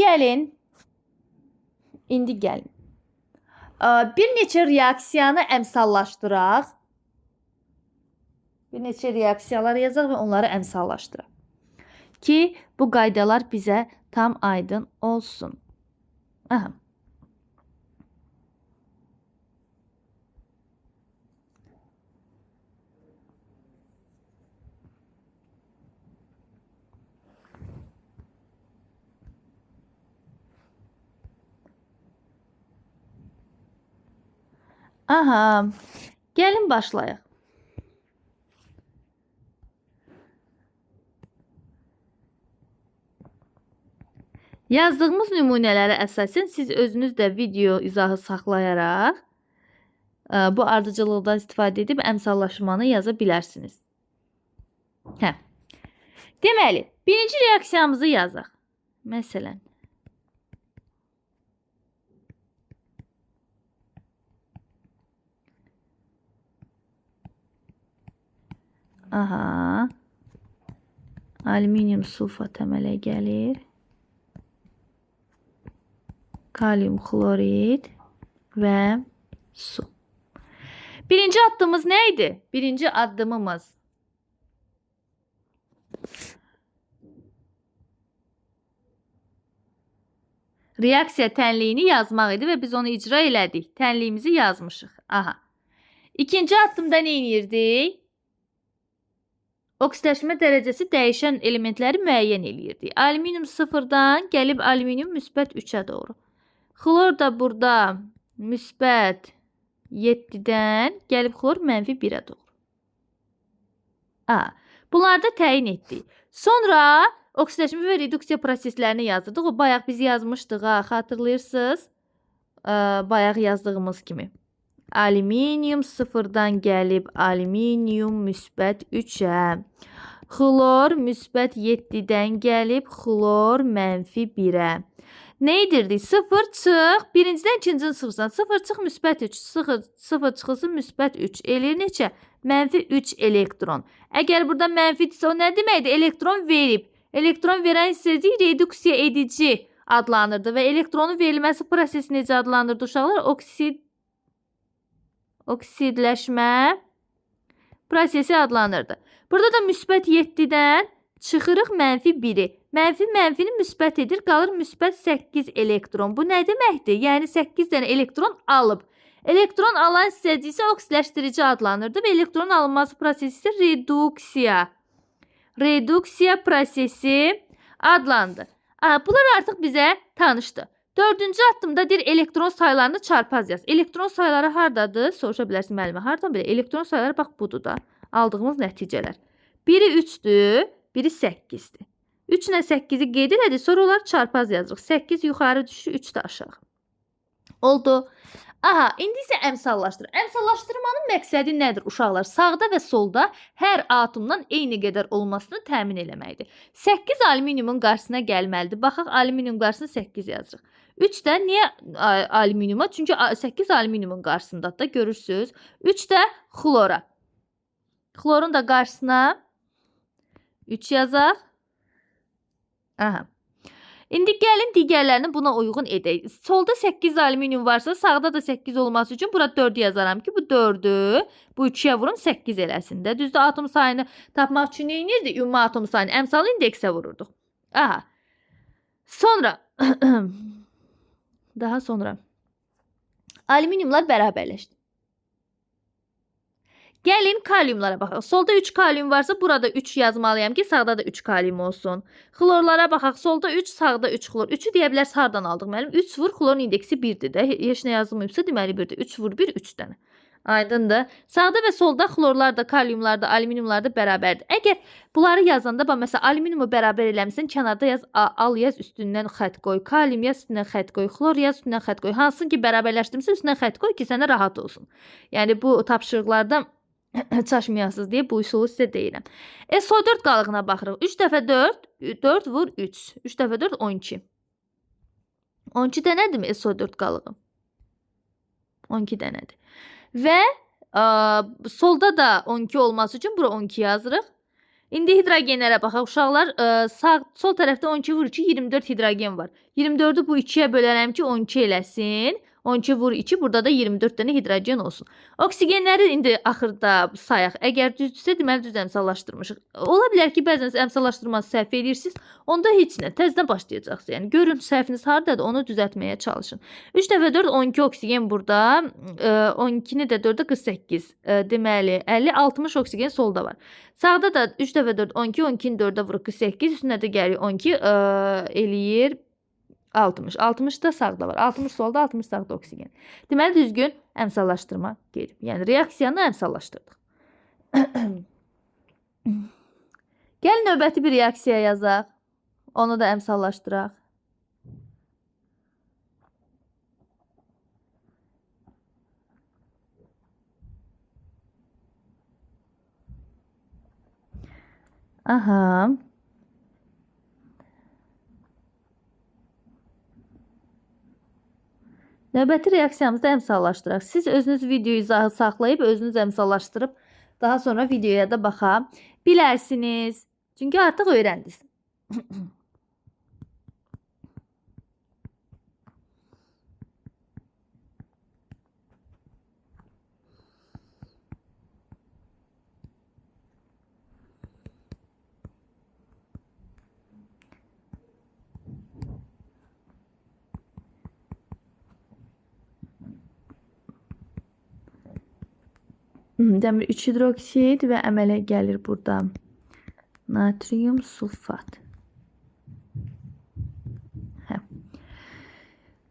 gəlin. Bir neçə reaksiyanı əmsallaşdıraq. Bir neçə reaksiyalar yazaq və onları əmsallaşdıraq. Ki bu qaydalar bizə tam aydın olsun. Aha. Aha. Gəlin başlayaq. Yazdığımız nümunələrə əsasən siz özünüz də video izahı saxlayaraq bu ardıcıllıqdan istifadə edib əmsallaşmanı yaza bilərsiniz. Deməli, birinci reaksiyamızı yazaq. Məsələn, alüminium sulfat əmələ gəlir. Kalium xlorid və su. Birinci addımımız nə idi? Birinci addımımız reaksiya tənliyini yazmaq idi və biz onu icra elədik. Tənliyimizi yazmışıq. Aha. İkinci addımda nə edirdik? Oksidləşmə dərəcəsi dəyişən elementləri müəyyən eləyirdik. Alüminium 0-dan gəlib alüminium müsbət 3-ə doğru. Xlor da burada müsbət 7-dən gəlib xlor mənfi 1-ə doğru. Bunları da təyin etdik. Sonra oksidləşmə və reduksiya proseslərini yazdırdıq. O bayaq biz yazmışdıq, xatırlayırsınız. Bayaq yazdığımız kimi. Alüminium 0-dan gəlib alüminium müsbət 3-ə. Xlor müsbət 7-dən gəlib xlor mənfi 1-ə. Nə edirdik? 0 çıx, birincidən ikincini sıxırsan. 0 çıx, müsbət 3. 0 çıxılsın, müsbət 3. Eləyir neçə? Mənfi 3 elektron. Əgər burada mənfidirsə, o nə deməkdir? Elektron verib. Elektron verən hissəcik reduksiya edici adlanırdı və elektronun verilməsi prosesi necə adlanırdı uşaqlar? Oksidləşmə prosesi adlanırdı. Burada da müsbət 7-dən çıxırıq mənfi 1-i. Mənfini müsbət edir, qalır müsbət 8 elektron. Bu nə deməkdir? Yəni 8 dənə elektron alıb. Elektron alan hissəcik isə oksidləşdirici adlanırdı və elektronun alınması prosesi isə reduksiya prosesi adlandı. Bunlar artıq bizə tanışdı. Dördüncü addımda deyir elektron saylarını çarpaz yaz. Elektron sayları hardadır? Soruşa bilərsin müəllimə. Hardan belə? Elektron sayları bax budur da. Aldığımız nəticələr. Biri 3-dür, biri 8-dir. 3 ilə 8-i qeyd elədik, sonra onlar çarpaz yazırıq. 8 yuxarı düşür, 3 də aşağı. Oldu. İndi isə əmsallaşdır. Əmsallaşdırmanın məqsədi nədir uşaqlar? Sağda və solda hər atomdan eyni qədər olmasını təmin eləməkdir. 8 alüminiumun qarşısına gəlməlidir. Baxaq, alüminium qarşısına 8 yazırıq. 3 də niyə alüminiuma? Çünki 8 alüminiumun qarşısındadır da, görürsünüz. 3 də xlora. Xlorun da qarşısına 3 yazaq. İndi gəlin digərlərini buna uyğun edək. Solda 8 alüminium varsa, sağda da 8 olması üçün bura 4 yazaram ki, bu 4-ü bu 3-yə vurum 8 eləsin də. Düzdür, atom sayını tapmaq üçün nə edirdik? Ümumi atom sayını əmsalı indeksə vururduq. Sonra daha sonra alüminiumlar bərabərləşdi. Gəlin kaliumlara baxaq. Solda 3 kalium varsa burada 3 yazmalıyam ki, sağda da 3 kalium olsun. Xlorlara baxaq. Solda 3, sağda 3 xlor. 3-ü deyə bilərsiniz hardan aldıq müəllim? 3 vur xlorun indeksi 1-dir də. Heç nə yazılmayıbsa deməli 1-dir. 3 vur 1, 3 dənə. Aydındır. Sağda və solda xlorlar da, kaliumlar da, alüminiumlar da bərabərdir. Əgər bunları yazanda, məsələn, alüminiumu bərabər eləmisən, kənarda yaz, al yaz, üstündən xətt qoy. Kalium yaz, üstündən xətt qoy. Xlor yaz, üstündən xətt qoy. Hansını ki bərabərləşdirmirsə, üstündən xətt qoy ki, sənə rahat olsun. Yəni bu tapşırıqlarda çaşmayasınız deyə bu üsulu sizə deyirəm. SO4 qalığına baxırıq. 3 dəfə 4, 4 vur 3. 3 dəfə 4, 12. 12 dənədirmi SO4 qalığı? 12 dənədir. Və solda da 12 olması üçün bura 12 yazırıq. İndi hidrogenlərə baxaq. Uşaqlar, sol tərəfdə 12 vur 2, 24 hidrogen var. 24-ü bu 2-yə bölərəm ki, 12 eləsin. 12 vur 2, burada da 24 dənə hidrogen olsun. Oksigenləri indi axırda sayaq. Əgər düzdürsə, deməli düz əmsallaşdırmışıq. Ola bilər ki, bəzən əmsallaşdırmanızı səhv edirsiniz. Onda heç nə, təzədən başlayacaqsınız. Yəni görün səhviniz hardadır, onu düzəltməyə çalışın. 3 dəfə 4 12 oksigen burada. 12-ni də 4-ə 48. Deməli 50 60 oksigen solda var. Sağda da 3 dəfə 4 12, 12-ni 4-ə vurur 48. Üstünə də gəlir 12 eləyir 60. 60 da sağda var. 60 solda, 60 sağda oksigen. Deməli düzgün əmsallaşdırma gedib. Yəni reaksiyanı əmsallaşdırdıq. Gəlin növbəti bir reaksiya yazaq. Onu da əmsallaşdıraq. Aha. Növbəti reaksiyamızda əmsallaşdıraq. Siz özünüz video izahı saxlayıb, özünüz əmsallaşdırıb, daha sonra videoya da baxa bilərsiniz. Çünki artıq öyrəndiniz. Dəmir 3 hidroksid və əmələ gəlir burada natrium sulfat.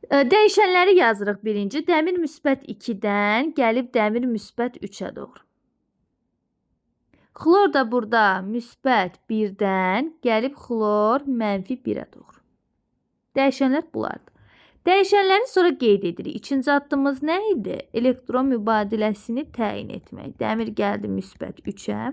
Dəyişənləri yazırıq birinci. Dəmir müsbət 2-dən gəlib dəmir müsbət 3-ə doğru. Xlor da burada müsbət 1-dən gəlib xlor mənfi 1-ə doğru. Dəyişənlər bunlardır. Dəyişənləri sonra qeyd edirik. İkinci addımımız nə idi? Elektron mübadiləsini təyin etmək. Dəmir gəldi müsbət 3-ə.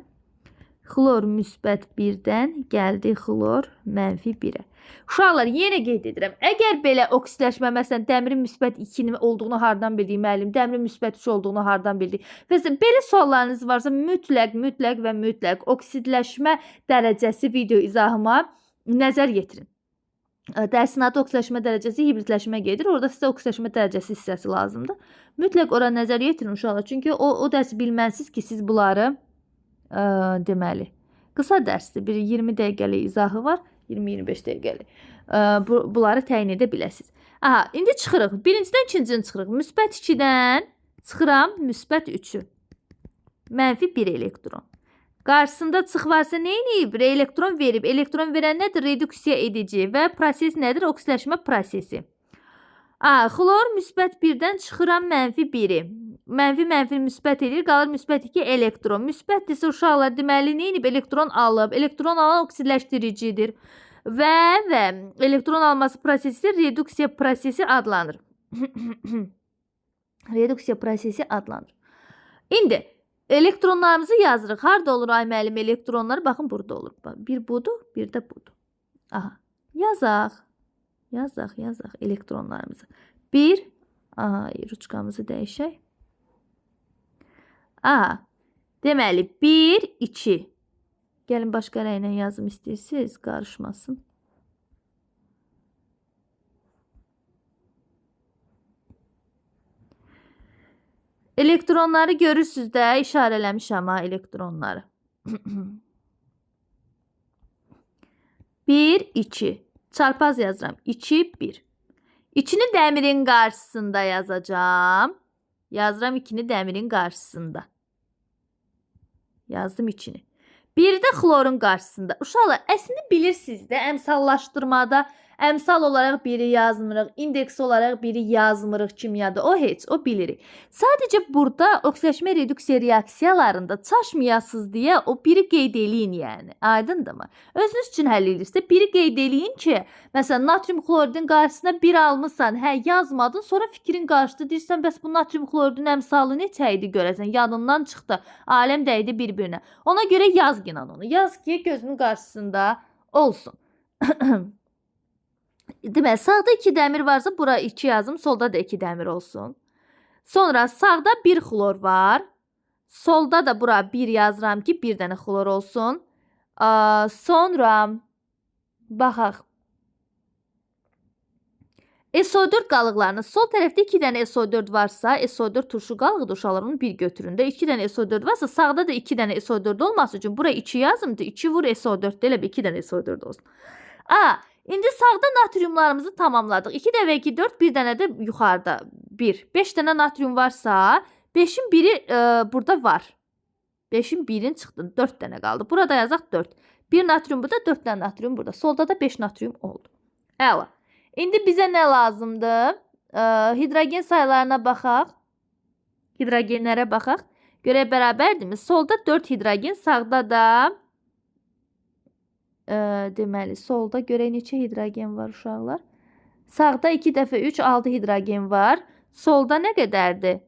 Xlor müsbət 1-dən gəldi xlor mənfi 1-ə. Uşaqlar, yenə qeyd edirəm. Əgər belə oksidləşmə, məsələn, dəmirin müsbət 2-nin olduğunu hardan bildik müəllim, dəmirin müsbət 3 olduğunu hardan bildik? Və belə suallarınız varsa, mütləq və mütləq oksidləşmə dərəcəsi video izahıma nəzər yetirin. Dərsin adı oksidləşmə dərəcəsi hibridləşmə gedir. Orada sizə oksidləşmə dərəcəsi hissəsi lazımdır. Mütləq ora nəzər yetirin uşaqlar. Çünki o dərsi bilməlisiniz ki, siz bunları deməli, qısa dərsdir. Bir 20 dəqiqəlik izahı var. 20-25 dəqiqəlik. Bunları təyin edə biləsiniz. Aha, indi çıxırıq. Birincidən ikincini çıxırıq. Müsbət 2-dən çıxıram müsbət 3-ü. Mənfi 1 elektron. Qarşısında çıx varsa nə edib? Elektron verib. Elektron verən nədir? Reduksiya edici və proses nədir? Oksidləşmə prosesi. Xlor müsbət 1-dən çıxıram mənfi 1-i. Mənfi müsbət edir. Qalır müsbət 2 elektron. Müsbət isə uşaqlar deməli nə edib? Elektron alıb. Elektron alan oksidləşdiricidir. Və elektron alması prosesi reduksiya prosesi adlanır. Reduksiya prosesi adlanır. İndi elektronlarımızı yazırıq. Harada olur ay müəllim elektronlar? Baxın burada olur. Bir budur, bir də budur. Aha. Yazaq elektronlarımızı. 1, ruçkamızı dəyişək. Deməli 1, 2. Gəlin başqa rənglə yazım istəyirsiniz, qarışmasın. Elektronları görürsünüz də, işarələmişəm elektronları. 1, 2. Çarpaz yazıram. 2, 1. 2-ni dəmirin qarşısında yazacağım. Yazıram 2-ni dəmirin qarşısında. Yazdım 2-ni. 1 də xlorun qarşısında. Uşaqlar, əslində bilirsiniz də, əmsallaşdırmada əmsal olaraq biri yazmırıq, indeks olaraq biri yazmırıq kimyada. O heç, o bilirik. Sadəcə burada oksidaşma reduksiya reaksiyalarında çaşmayasınız deyə o biri qeyd eləyin yəni. Aydındırmı? Özünüz üçün həll edirsə, biri qeyd eləyin ki, məsələn, natrium xloridin qarşısına 1 almısan, hə, yazmadın, sonra fikrin qarşıda deyirsən, bəs bu natrium xloridin əmsalı neçə idi görəsən, yadından çıxdı, aləm dəydi bir-birinə. Ona görə yaz ginan onu. Yaz ki, gözünün qarşısında olsun. Deməli, sağda 2 dəmir varsa, bura 2 yazım, solda da 2 dəmir olsun. Sonra sağda 1 xlor var. Solda da bura 1 yazıram ki, 1 dənə xlor olsun. Sonra baxaq. SO4 qalıqlarını sol tərəfdə 2 dənə SO4 varsa, SO4 turşu qalıqdır uşaqlar, onu 1 götürün də. 2 dənə SO4 varsa, sağda da 2 dənə SO4 olması üçün bura 2 yazımdır. 2 vur SO4 də elə 2 dənə SO4 olsun. İndi sağda natriumlarımızı tamamladıq. 2 dəfə 2, 4, bir dənə də yuxarıda 1. 5 dənə natrium varsa, 5-in biri burada var. 5-in 1-in çıxdı, 4 dənə qaldı. Burada yazaq 4. 1 natrium burada, 4 dənə natrium burada. Solda da 5 natrium oldu. Əla. İndi bizə nə lazımdır? Hidrogen sayılarına baxaq. Hidrogenlərə baxaq. Görək bərabərdirmi? Solda 4 hidrogen, sağda da deməli, solda görək neçə hidrogen var uşaqlar. Sağda 2 dəfə 3, 6 hidrogen var. Solda nə qədərdir?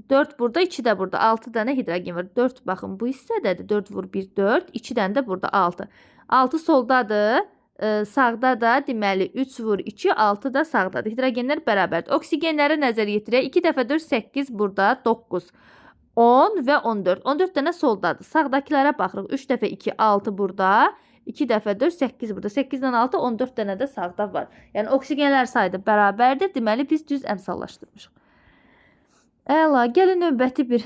4 burada, 2 də burada. 6 dənə hidrogen var. 4 baxın bu hissədədir. 4 vur 1, 4. 2 dənə də burada 6. 6 soldadır. Sağda da deməli 3 vur 2, 6 da sağdadır. Hidrogenlər bərabərdir. Oksigenləri nəzər yetirək. 2 dəfə 4, 8 burada, 9. 10 və 14. 14 dənə soldadır. Sağdakilərə baxırıq. 3 dəfə 2, 6 burada. 2 dəfə 4, 8 burada. 8-dən 6, 14 dənə də sağda var. Yəni, oksigenlər saydı bərabərdir. Deməli, biz düz əmsallaşdırmışıq. Əla, gəlin növbəti bir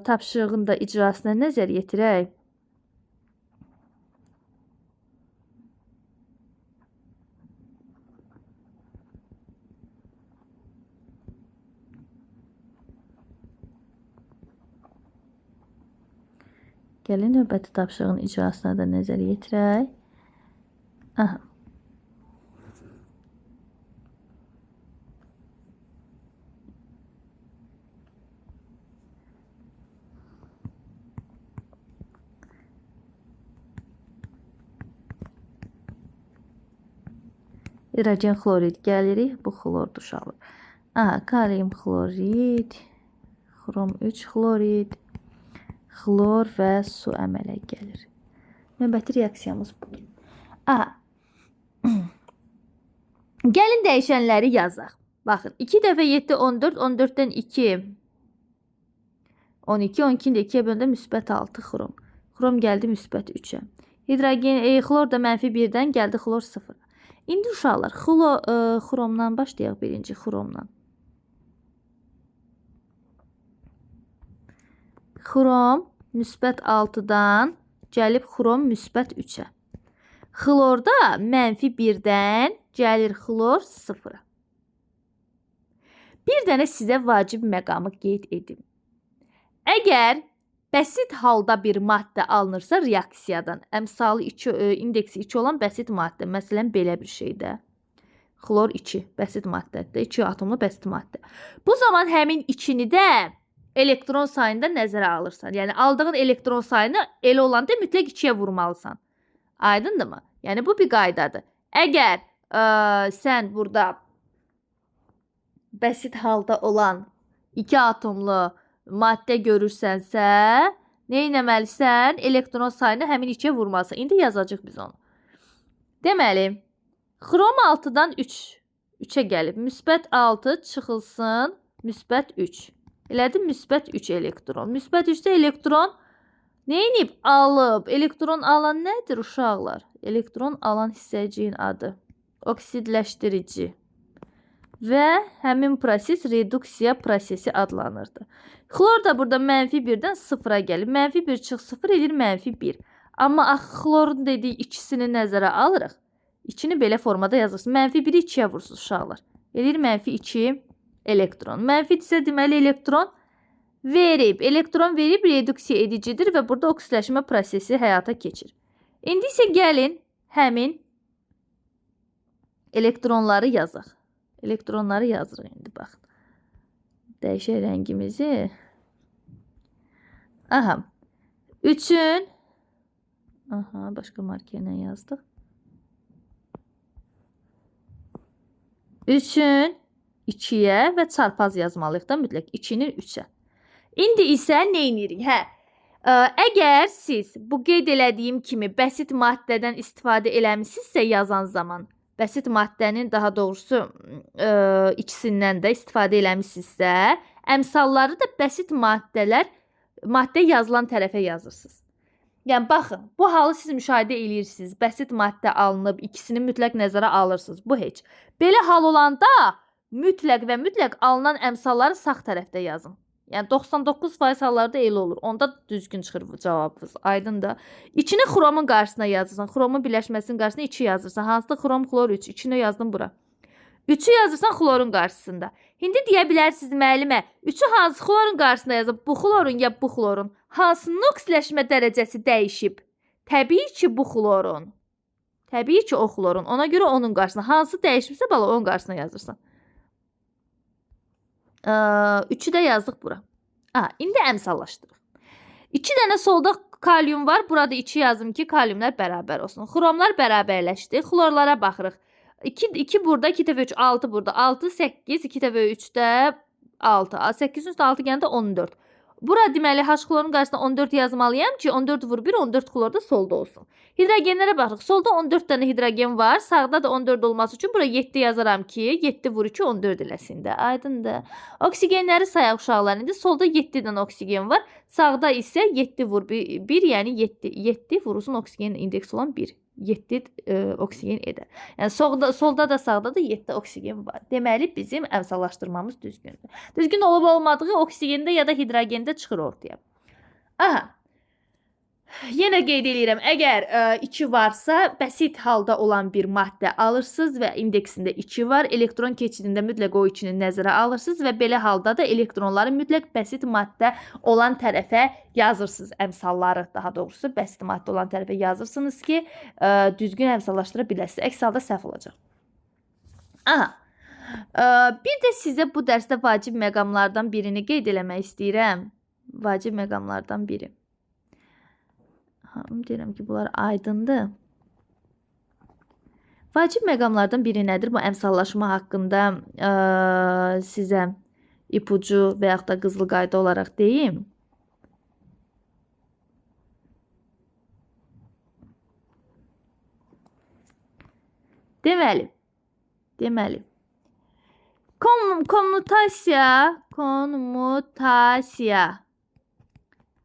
tapşırığın da icrasına nəzər yetirək. Gəlin növbəti tapşırığın icrasına da nəzər yetirək. Aha. Hidrogen xlorid gəlirik. Bu xlordur uşaqlar. Aha, kalium xlorid, xrom 3 xlorid, xlor və su əmələ gəlir. Növbəti reaksiyamız budur. Aha. Gəlin dəyişənləri yazaq. Baxın, 2 dəfə 7, 14, 14-dən 2, 12, 12-də 2-yə böləndə müsbət 6 xrom. Xrom gəldi müsbət 3-ə. Hidrogen, xlor da mənfi 1-dən gəldi xlor 0. İndi uşaqlar, xromdan başlayaq, birinci xromdan. Xrom müsbət 6-dan gəlib xrom müsbət 3-ə. Xlorda mənfi 1-dən gəlir xlor 0-a. Bir dənə sizə vacib məqamı qeyd edim. Əgər bəsit halda bir maddə alınırsa reaksiyadan, əmsalı 2, indeksi 2 olan bəsit maddə, məsələn belə bir şeydə. Xlor 2, bəsit maddədir, 2 atomlu bəsit maddə. Bu zaman həmin 2-ni də elektron sayında nəzərə alırsan. Yəni aldığın elektron sayını elə olanda mütləq 2-yə vurmalısan. Aydındırmı? Yəni bu bir qaydadır. Əgər sən burada bəsit halda olan 2 atomlu maddə görürsənsə, nə etməlisən? Elektron sayını həmin 2-yə vurmalısan. İndi yazacağıq biz onu. Deməli, xrom 6-dan 3-ə gəlib. Müsbət 6 çıxılsın, müsbət 3. Elədim, müsbət 3 elektron. Müsbət 3-də elektron nə edib? Alıb. Elektron alan nədir uşaqlar? Elektron alan hissəciyin adı. Oksidləşdirici. Və həmin proses reduksiya prosesi adlanırdı. Xlor da burada mənfi 1-dən 0-a gəlib. Mənfi 1 çıx 0 edir mənfi 1. Amma axı xlorun dediyi ikisini nəzərə alırıq. İçini belə formada yazırsınız. -1-i 2-yə vurursunuz uşaqlar. Eləyir -2 elektron. Mənfidirsə deməli elektron verib reduksiya edicidir və burada oksidləşmə prosesi həyata keçir. İndi isə gəlin həmin elektronları yazaq. Elektronları yazırıq indi baxın. Dəyişək rəngimizi. Aha. 3-ün başqa markerlə yazdıq. 3-ün 2-yə və çarpaz yazmalıyıq da mütləq 2-nin 3-ə. İndi isə nə edirik? Əgər siz bu qeyd elədiyim kimi bəsit maddədən istifadə eləmisinizsə yazan zaman, bəsit maddənin daha doğrusu ikisindən də istifadə eləmisinizsə, əmsalları da bəsit maddə yazılan tərəfə yazırsınız. Yəni baxın, bu halı siz müşahidə edirsiniz. Bəsit maddə alınıb, ikisini mütləq nəzərə alırsınız. Bu heç. Belə hal olanda mütləq və mütləq alınan əmsalları sağ tərəfdə yazın. Yəni 99% hallarda elə olur. Onda düzgün çıxır cavabınız. Aydındır. İçini xromun qarşısına yazırsan. Xromun birləşməsinin qarşısına 2 yazırsan. Hansıda xrom, xlor 3. İçini yazdım bura. 3'ü yazırsan xlorun qarşısında. İndi deyə bilərsiniz müəllimə, 3'ü hansı xlorun qarşısında yazıb? Bu xlorun ya bu xlorun? Hansının oksidləşmə dərəcəsi dəyişib? Təbii ki, bu xlorun. Təbii ki, o xlorun. Ona görə onun qarşısına. Hansı dəyişibsə bala onun qarşısına yazırsan. 3'ü də yazdıq bura. İndi əmsallaşdırıq. 2 dənə solda kalyum var. Burada 2 yazım ki, kalyumlar bərabər olsun. Xromlar bərabərləşdi. Xlorlara baxırıq. 2 burada, 2 dəfə 3, 6 burada. 6, 8, 2 dəfə 3 də 6. 8-in üstə 6 gəndə 14. Bura deməli H xlorun qarşısına 14 yazmalıyam ki, 14 vur 1, 14 xlor da solda olsun. Hidrogenlərə baxırıq. Solda 14 dənə hidrogen var. Sağda da 14 olması üçün bura 7 yazaram ki, 7 vur 2, 14 eləsin də. Aydındır. Oksigenləri sayaq uşaqlar. İndi solda 7 dənə oksigen var. Sağda isə 7 vur 1, yəni 7 vurulsun oksigenin indeksi olan 1. 7 oksigen edər. Yəni solda da sağda da 7 oksigen var. Deməli bizim əmsallaşdırmamız düzgündür. Düzgün olub olmadığı oksigende ya da hidrogende çıxır ortaya. Yenə qeyd edirəm, əgər 2 varsa, bəsit halda olan bir maddə alırsınız və indeksində 2 var. Elektron keçidində mütləq o 2-ni nəzərə alırsınız və belə halda da elektronları mütləq bəsit maddə olan tərəfə yazırsınız. Əmsalları daha doğrusu bəsit maddə olan tərəfə yazırsınız ki, düzgün əmsallaşdıra biləsiniz. Əks halda səhv olacaq. Bir də sizə bu dərsdə vacib məqamlardan birini qeyd eləmək istəyirəm. Vacib məqamlardan biri. Deyirəm ki, bunlar aydındır. Vacib məqamlardan biri nədir? Bu əmsallaşma haqqında sizə ipucu və yaxud da qızıl qayda olaraq deyim. Deməli. Kommutasiya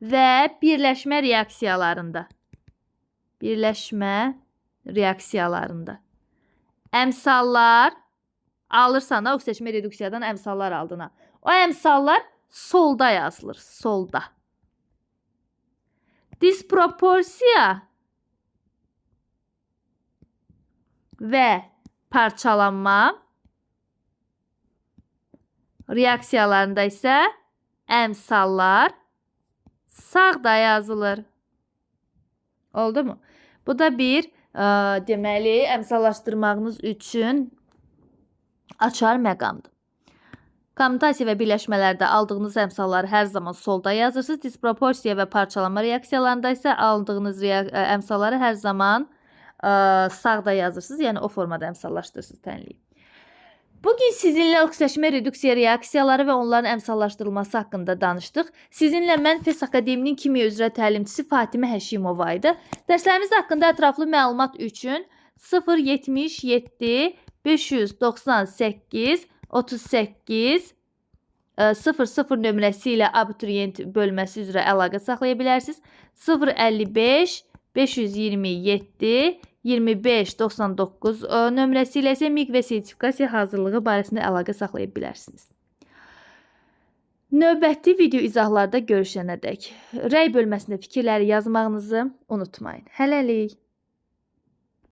və birləşmə reaksiyalarında əmsallar alırsan, oksidləşmə reduksiyadan əmsallar aldığına. O əmsallar solda yazılır, solda. Disproporsiya və parçalanma reaksiyalarında isə əmsallar sağda yazılır. Oldu mu? Bu da bir deməli əmsallaşdırmağınız üçün açar məqamdır. Kommutasiya və birləşmələrdə aldığınız əmsalları hər zaman solda yazırsınız. Disproporsiya və parçalanma reaksiyalarında isə aldığınız əmsalları hər zaman sağda yazırsınız. Yəni o formada əmsallaşdırırsınız tənliyi. Bugün sizinlə oksidləşmə reduksiya reaksiyaları və onların əmsallaşdırılması haqqında danışdıq. Sizinlə mən FES Akademinin kimya üzrə təlimçisi Fatimə Həşimova idi. Dərslərimiz haqqında ətraflı məlumat üçün 077 598 38 00 nömrəsi ilə abituriyent bölməsi üzrə əlaqə saxlaya bilərsiniz. 055 527 2599 nömrəsi ilə isə MİQ və sertifikasiya hazırlığı barəsində əlaqə saxlaya bilərsiniz. Növbəti video izahlarda görüşənədək rəy bölməsində fikirləri yazmağınızı unutmayın. Hələlik.